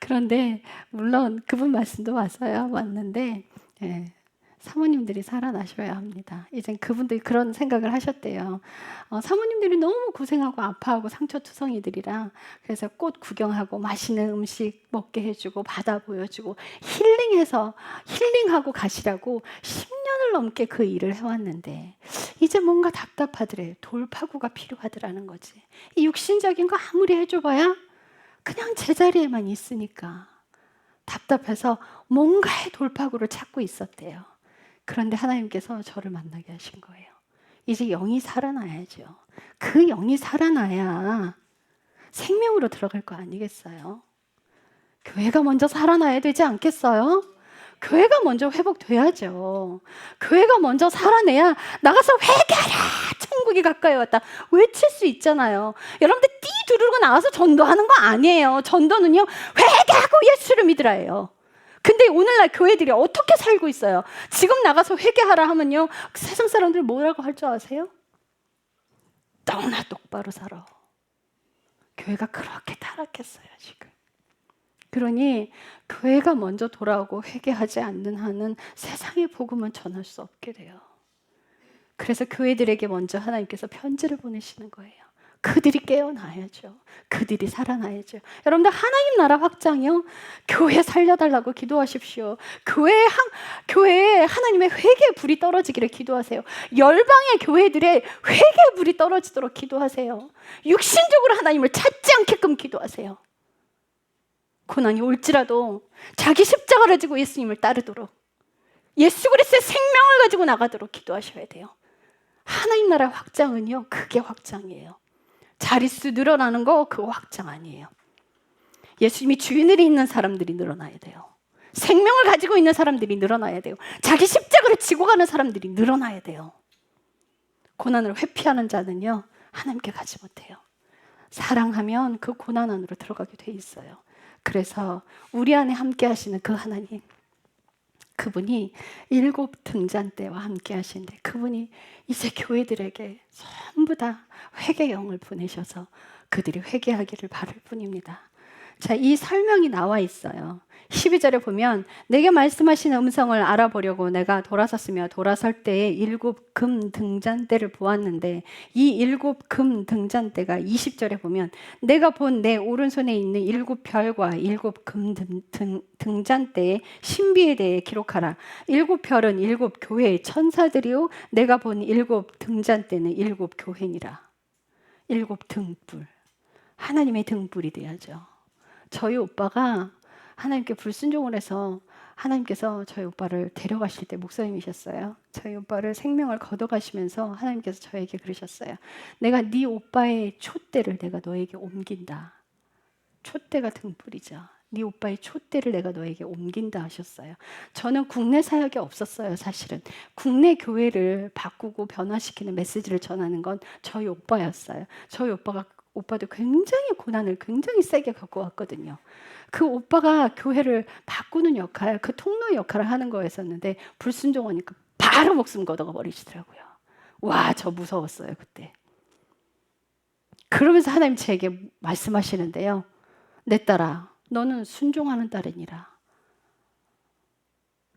그런데 물론 그분 말씀도 왔는데, 예, 사모님들이 살아나셔야 합니다. 이젠 그분들이 그런 생각을 하셨대요. 사모님들이 너무 고생하고 아파하고 상처투성이들이라, 그래서 꽃 구경하고 맛있는 음식 먹게 해주고 바다 보여주고 힐링하고 가시라고 10년을 넘게 그 일을 해왔는데 이제 뭔가 답답하더래. 돌파구가 필요하더라는 거지. 이 육신적인 거 아무리 해줘봐야 그냥 제자리에만 있으니까 답답해서 뭔가의 돌파구를 찾고 있었대요. 그런데 하나님께서 저를 만나게 하신 거예요. 이제 영이 살아나야죠. 그 영이 살아나야 생명으로 들어갈 거 아니겠어요? 교회가 먼저 살아나야 되지 않겠어요? 교회가 먼저 회복돼야죠. 교회가 먼저 살아내야 나가서 회개하라! 천국이 가까이 왔다. 외칠 수 있잖아요. 여러분들 띠 두르고 나와서 전도하는 거 아니에요. 전도는요, 회개하고 예수를 믿으라예요. 근데 오늘날 교회들이 어떻게 살고 있어요? 지금 나가서 회개하라 하면요, 세상 사람들 뭐라고 할 줄 아세요? 너나 똑바로 살아. 교회가 그렇게 타락했어요, 지금. 그러니 교회가 먼저 돌아오고 회개하지 않는 한은 세상의 복음은 전할 수 없게 돼요. 그래서 교회들에게 먼저 하나님께서 편지를 보내시는 거예요. 그들이 깨어나야죠. 그들이 살아나야죠. 여러분들, 하나님 나라 확장이요, 교회 살려달라고 기도하십시오. 교회에 하나님의 회개의 불이 떨어지기를 기도하세요. 열방의 교회들의 회개의 불이 떨어지도록 기도하세요. 육신적으로 하나님을 찾지 않게끔 기도하세요. 고난이 올지라도 자기 십자가를 지고 예수님을 따르도록, 예수 그리스도의 생명을 가지고 나가도록 기도하셔야 돼요. 하나님 나라 확장은요, 그게 확장이에요. 자릿수 늘어나는 거 그거 확장 아니에요. 예수님이 주인을 있는 사람들이 늘어나야 돼요. 생명을 가지고 있는 사람들이 늘어나야 돼요. 자기 십자가를 지고 가는 사람들이 늘어나야 돼요. 고난을 회피하는 자는요, 하나님께 가지 못해요. 사랑하면 그 고난 안으로 들어가게 돼 있어요. 그래서 우리 안에 함께 하시는 그 하나님, 그분이 7 등잔 때와 함께 하시는데, 그분이 이제 교회들에게 전부 다 회개 영을 보내셔서 그들이 회개하기를 바랄 뿐입니다. 자, 이 설명이 나와 있어요. 12절에 보면, 내게 말씀하신 음성을 알아보려고 내가 돌아섰으며 돌아설 때에 7 금 등잔대를 보았는데, 이 7 금 등잔대가 20절에 보면, 내가 본 내 오른손에 있는 7 별과 7 금 등잔대의 신비에 대해 기록하라. 7 별은 7 교회의 천사들이요, 내가 본 7 등잔대는 7 교회니라. 7 등불, 하나님의 등불이 돼야죠. 저희 오빠가 하나님께 불순종을 해서 하나님께서 저희 오빠를 데려가실 때 목사님이셨어요. 저희 오빠를 생명을 걷어가시면서 하나님께서 저에게 그러셨어요. 내가 네 오빠의 촛대를 내가 너에게 옮긴다. 촛대가 등불이죠. 네 오빠의 촛대를 내가 너에게 옮긴다 하셨어요. 저는 국내 사역이 없었어요, 사실은. 국내 교회를 바꾸고 변화시키는 메시지를 전하는 건 저희 오빠였어요. 저희 오빠도 굉장히 고난을 굉장히 세게 겪고 왔거든요. 그 오빠가 교회를 바꾸는 역할, 그 통로 역할을 하는 거였었는데 불순종하니까 바로 목숨 걷어가 버리시더라고요. 와, 저 무서웠어요, 그때. 그러면서 하나님 제게 말씀하시는데요. 내 딸아, 너는 순종하는 딸이니라.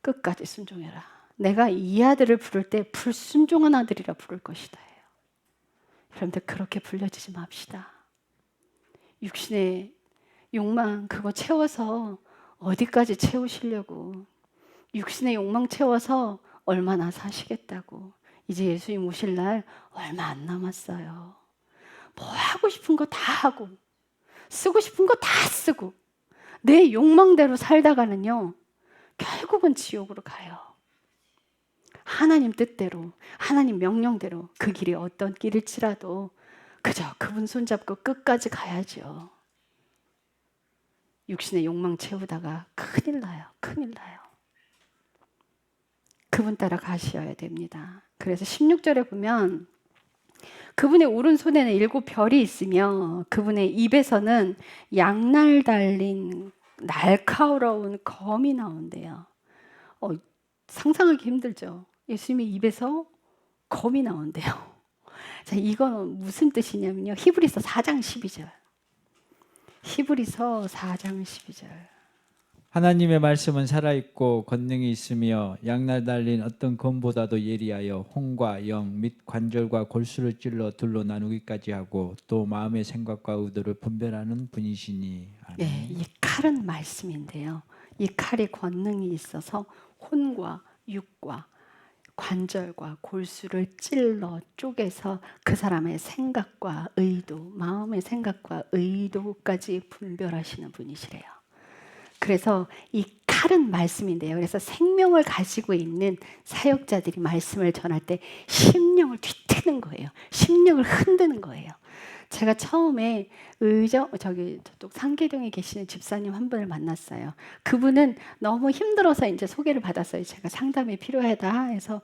끝까지 순종해라. 내가 이 아들을 부를 때 불순종한 아들이라 부를 것이다. 여러분들 그렇게 불려지지 맙시다. 육신의 욕망 그거 채워서 어디까지 채우시려고. 육신의 욕망 채워서 얼마나 사시겠다고. 이제 예수님 오실 날 얼마 안 남았어요. 뭐 하고 싶은 거 다 하고 쓰고 싶은 거 다 쓰고 내 욕망대로 살다가는요 결국은 지옥으로 가요. 하나님 뜻대로 하나님 명령대로 그 길이 어떤 길일지라도 그저 그분 손잡고 끝까지 가야죠. 육신의 욕망 채우다가 큰일 나요. 큰일 나요. 그분 따라 가셔야 됩니다. 그래서 16절에 보면 그분의 오른손에는 7별이 있으며 그분의 입에서는 양날 달린 날카로운 검이 나온대요. 상상하기 힘들죠. 예수님의 입에서 검이 나온대요. 자, 이건 무슨 뜻이냐면요. 히브리서 4장 12절. 히브리서 4장 12절. 하나님의 말씀은 살아있고 권능이 있으며 양날 달린 어떤 검보다도 예리하여 혼과 영 및 관절과 골수를 찔러 둘로 나누기까지 하고 또 마음의 생각과 의도를 분별하는 분이시니. 아멘. 네, 이 칼은 말씀인데요. 이 칼이 권능이 있어서 혼과 육과 관절과 골수를 찔러 쪼개서 그 사람의 생각과 의도, 마음의 생각과 의도까지 분별하시는 분이시래요. 그래서 이 칼은 말씀인데요. 그래서 생명을 가지고 있는 사역자들이 말씀을 전할 때 심령을 뒤트는 거예요. 심령을 흔드는 거예요. 제가 처음에 저쪽 상계동에 계시는 집사님 한 분을 만났어요. 그분은 너무 힘들어서 이제 소개를 받았어요. 제가 상담이 필요하다 해서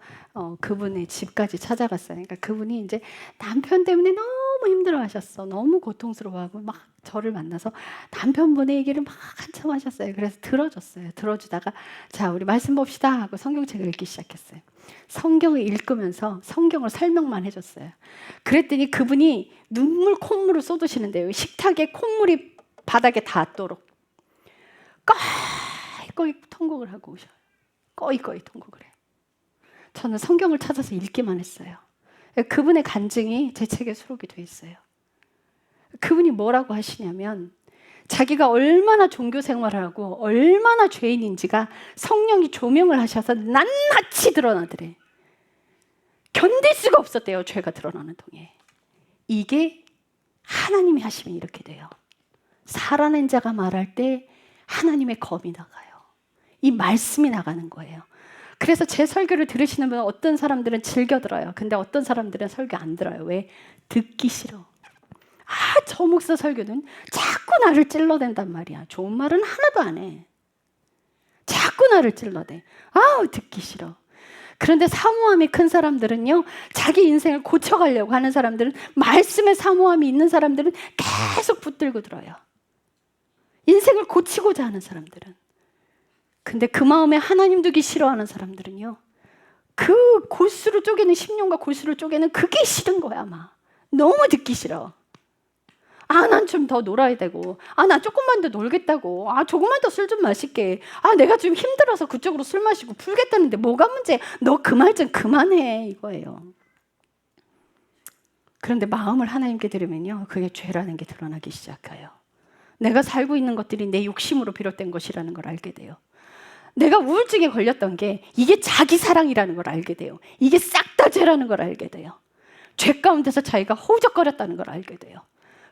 그분의 집까지 찾아갔어요. 그러니까 그분이 이제 남편 때문에 너무 힘들어하셨어. 너무 고통스러워하고 막 저를 만나서 남편분의 얘기를 막 한참 하셨어요. 그래서 들어줬어요. 들어주다가 자, 우리 말씀 봅시다 하고 성경책을 읽기 시작했어요. 성경을 읽으면서 성경을 설명만 해줬어요. 그랬더니 그분이 눈물 콧물을 쏟으시는데요. 식탁에 콧물이 바닥에 닿도록 꺼이꺼이 통곡을 하고 오셔요. 꺼이꺼이 통곡을 해요. 저는 성경을 찾아서 읽기만 했어요. 그분의 간증이 제 책에 수록이 돼 있어요. 그분이 뭐라고 하시냐면 자기가 얼마나 종교 생활을 하고 얼마나 죄인인지가 성령이 조명을 하셔서 낱낱이 드러나더래. 견딜 수가 없었대요. 죄가 드러나는 통에. 이게 하나님이 하시면 이렇게 돼요. 살아낸 자가 말할 때 하나님의 검이 나가요. 이 말씀이 나가는 거예요. 그래서 제 설교를 들으시는 분은 어떤 사람들은 즐겨 들어요. 근데 어떤 사람들은 설교 안 들어요. 왜? 듣기 싫어. 저 목사 설교는 자꾸 나를 찔러댄단 말이야. 좋은 말은 하나도 안 해. 자꾸 나를 찔러대. 듣기 싫어. 그런데 사모함이 큰 사람들은요, 자기 인생을 고쳐가려고 하는 사람들은, 말씀에 사모함이 있는 사람들은 계속 붙들고 들어요. 인생을 고치고자 하는 사람들은. 근데 그 마음에 하나님 두기 싫어하는 사람들은요, 그 골수를 쪼개는, 심령과 골수를 쪼개는 그게 싫은 거야, 아마. 너무 듣기 싫어. 난 좀 더 놀아야 되고, 나 조금만 더 놀겠다고, 조금만 더 술 좀 마실게, 내가 좀 힘들어서 그쪽으로 술 마시고 풀겠다는데 뭐가 문제야? 너 그 말 좀 그만해, 이거예요. 그런데 마음을 하나님께 들으면요, 그게 죄라는 게 드러나기 시작해요. 내가 살고 있는 것들이 내 욕심으로 비롯된 것이라는 걸 알게 돼요. 내가 우울증에 걸렸던 게 이게 자기 사랑이라는 걸 알게 돼요. 이게 싹 다 죄라는 걸 알게 돼요. 죄 가운데서 자기가 허우적거렸다는 걸 알게 돼요.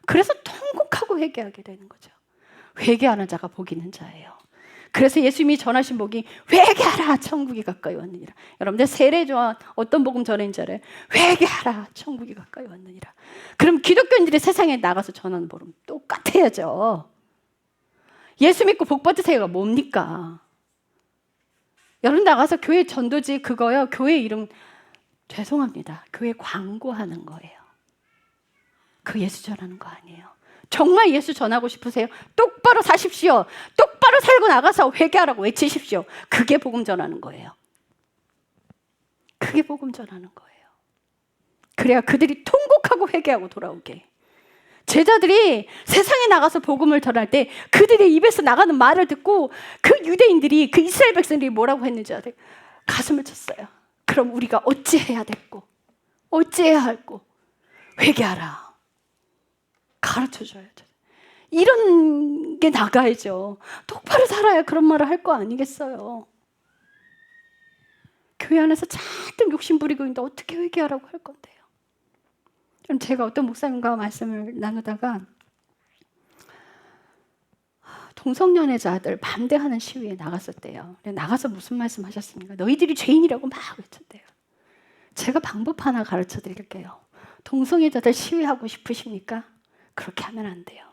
그래서 통곡하고 회개하게 되는 거죠. 회개하는 자가 복 있는 자예요. 그래서 예수님이 전하신 복이 회개하라 천국이 가까이 왔느니라. 여러분들 세례요한 어떤 복음 전했는지 알아요? 회개하라 천국이 가까이 왔느니라. 그럼 기독교인들이 세상에 나가서 전하는 복음 똑같아야죠. 예수 믿고 복 받으세요가 뭡니까? 여러분 나가서 교회 전도지 그거요. 교회 이름 죄송합니다. 교회 광고하는 거예요. 그 예수 전하는 거 아니에요. 정말 예수 전하고 싶으세요? 똑바로 사십시오. 똑바로 살고 나가서 회개하라고 외치십시오. 그게 복음 전하는 거예요. 그게 복음 전하는 거예요. 그래야 그들이 통곡하고 회개하고 돌아오게. 제자들이 세상에 나가서 복음을 전할 때 그들의 입에서 나가는 말을 듣고 그 유대인들이 그 이스라엘 백성들이 뭐라고 했는지 아세요? 가슴을 쳤어요. 그럼 우리가 어찌해야 됐고 어찌해야 할고 회개하라. 가르쳐줘야죠. 이런 게 나가야죠. 똑바로 살아야 그런 말을 할 거 아니겠어요. 교회 안에서 잔뜩 욕심 부리고 있는데 어떻게 회개하라고 할 건데요. 제가 어떤 목사님과 말씀을 나누다가 동성연애자들 반대하는 시위에 나갔었대요. 나가서 무슨 말씀 하셨습니까? 너희들이 죄인이라고 막 외쳤대요. 제가 방법 하나 가르쳐 드릴게요. 동성애자들 시위하고 싶으십니까? 그렇게 하면 안 돼요.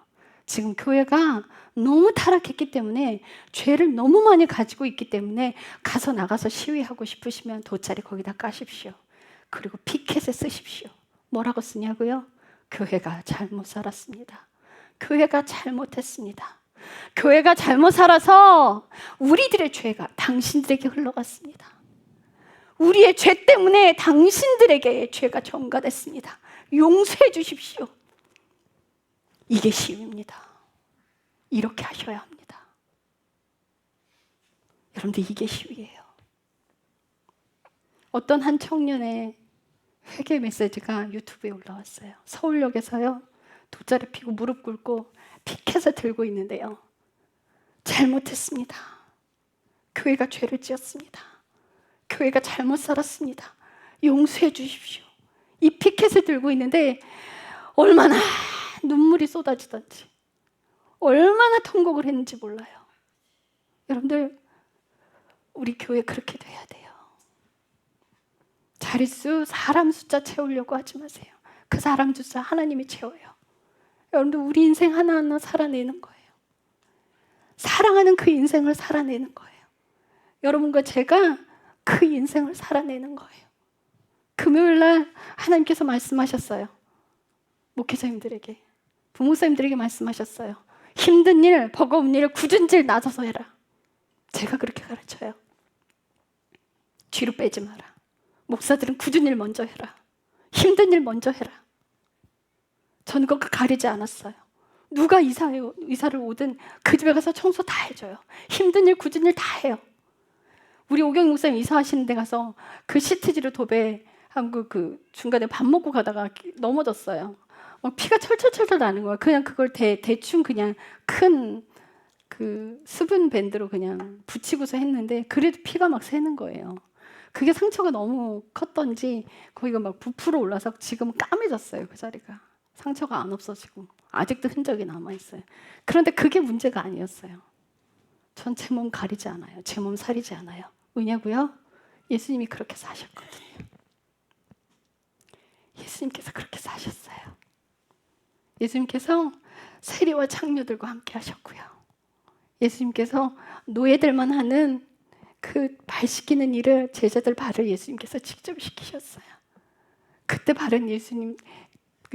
지금 교회가 너무 타락했기 때문에 죄를 너무 많이 가지고 있기 때문에 가서 나가서 시위하고 싶으시면 돗자리 거기다 까십시오. 그리고 피켓에 쓰십시오. 뭐라고 쓰냐고요? 교회가 잘못 살았습니다. 교회가 잘못했습니다. 교회가 잘못 살아서 우리들의 죄가 당신들에게 흘러갔습니다. 우리의 죄 때문에 당신들에게 죄가 전가됐습니다. 용서해 주십시오. 이게 시위입니다. 이렇게 하셔야 합니다. 여러분들 이게 시위예요. 어떤 한 청년의 회개 메시지가 유튜브에 올라왔어요. 서울역에서요. 돗자리 피고 무릎 꿇고 피켓을 들고 있는데요. 잘못했습니다. 교회가 죄를 지었습니다. 교회가 잘못 살았습니다. 용서해 주십시오. 이 피켓을 들고 있는데 얼마나 눈물이 쏟아지던지 얼마나 통곡을 했는지 몰라요. 여러분들 우리 교회 그렇게 돼야 돼요. 자릿수 사람 숫자 채우려고 하지 마세요. 그 사람 숫자 하나님이 채워요. 여러분들 우리 인생 하나하나 살아내는 거예요. 사랑하는 그 인생을 살아내는 거예요. 여러분과 제가 그 인생을 살아내는 거예요. 금요일 날 하나님께서 말씀하셨어요. 목회자님들에게, 부목사님들에게 말씀하셨어요. 힘든 일, 버거운 일, 굳은 질 나서서 해라. 제가 그렇게 가르쳐요. 뒤로 빼지 마라. 목사들은 굳은 일 먼저 해라. 힘든 일 먼저 해라. 저는 그거 가리지 않았어요. 누가 이사를 오든 그 집에 가서 청소 다 해줘요. 힘든 일, 굳은 일 다 해요. 우리 오경 목사님 이사하시는 데 가서 그 시트지를 도배하고 그 중간에 밥 먹고 가다가 넘어졌어요. 피가 철철철철 나는 거야. 그냥 그걸 대충 그냥 큰 그 수분 밴드로 그냥 붙이고서 했는데 그래도 피가 막 새는 거예요. 그게 상처가 너무 컸던지 거기가 막 부풀어 올라서 지금 까매졌어요. 그 자리가. 상처가 안 없어지고 아직도 흔적이 남아있어요. 그런데 그게 문제가 아니었어요. 전 제 몸 가리지 않아요. 제 몸 사리지 않아요. 왜냐고요? 예수님이 그렇게 사셨거든요. 예수님께서 그렇게 사셨어요. 예수님께서 세리와 창녀들과 함께 하셨고요. 예수님께서 노예들만 하는 그 발 씻기는 일을 제자들 발을 예수님께서 직접 시키셨어요. 그때 발은 예수님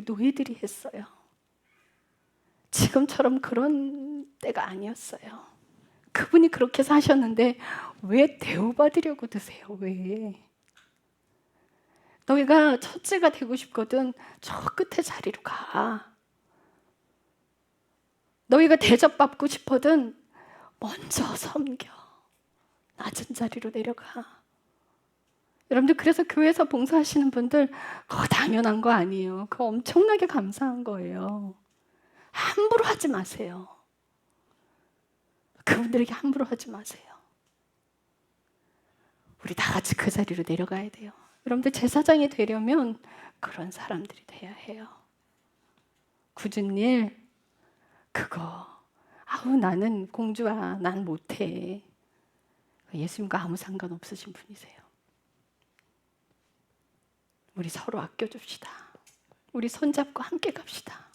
노예들이 했어요. 지금처럼 그런 때가 아니었어요. 그분이 그렇게 사셨는데 왜 대우받으려고 드세요? 왜? 너희가 첫째가 되고 싶거든 저 끝에 자리로 가. 너희가 대접받고 싶거든 먼저 섬겨. 낮은 자리로 내려가. 여러분들 그래서 교회에서 봉사하시는 분들 그거 당연한 거 아니에요. 그거 엄청나게 감사한 거예요. 함부로 하지 마세요. 그분들에게 함부로 하지 마세요. 우리 다 같이 그 자리로 내려가야 돼요. 여러분들 제사장이 되려면 그런 사람들이 돼야 해요. 굳은 일 그거 아우 나는 공주야, 난 못해. 예수님과 아무 상관없으신 분이세요. 우리 서로 아껴줍시다. 우리 손잡고 함께 갑시다.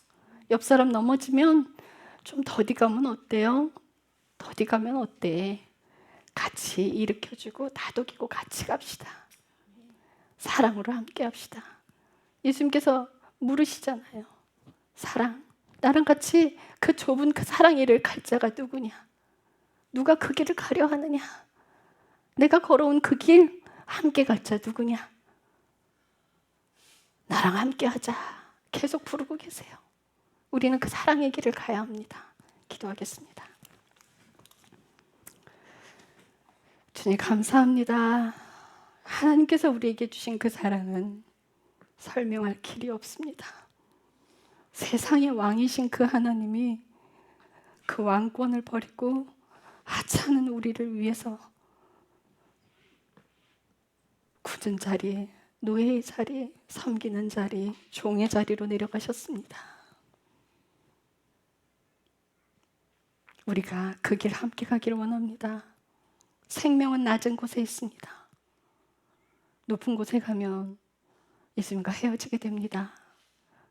옆 사람 넘어지면 좀 더디 가면 어때요? 더디 가면 어때? 같이 일으켜주고 다독이고 같이 갑시다. 사랑으로 함께 합시다. 예수님께서 물으시잖아요. 사랑, 나랑 같이 그 좁은 그 사랑 일을 갈 자가 누구냐? 누가 그 길을 가려 하느냐? 내가 걸어온 그 길 함께 갈 자 누구냐? 나랑 함께 하자. 계속 부르고 계세요. 우리는 그 사랑의 길을 가야 합니다. 기도하겠습니다. 주님 감사합니다. 하나님께서 우리에게 주신 그 사랑은 설명할 길이 없습니다. 세상의 왕이신 그 하나님이 그 왕권을 버리고 하찮은 우리를 위해서 굳은 자리에, 노예의 자리, 섬기는 자리, 종의 자리로 내려가셨습니다. 우리가 그 길 함께 가기를 원합니다. 생명은 낮은 곳에 있습니다. 높은 곳에 가면 예수님과 헤어지게 됩니다.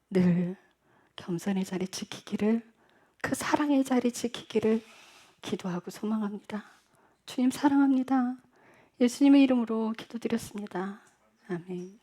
늘 겸손의 자리 지키기를, 그 사랑의 자리 지키기를 기도하고 소망합니다. 주님 사랑합니다. 예수님의 이름으로 기도드렸습니다. 아멘.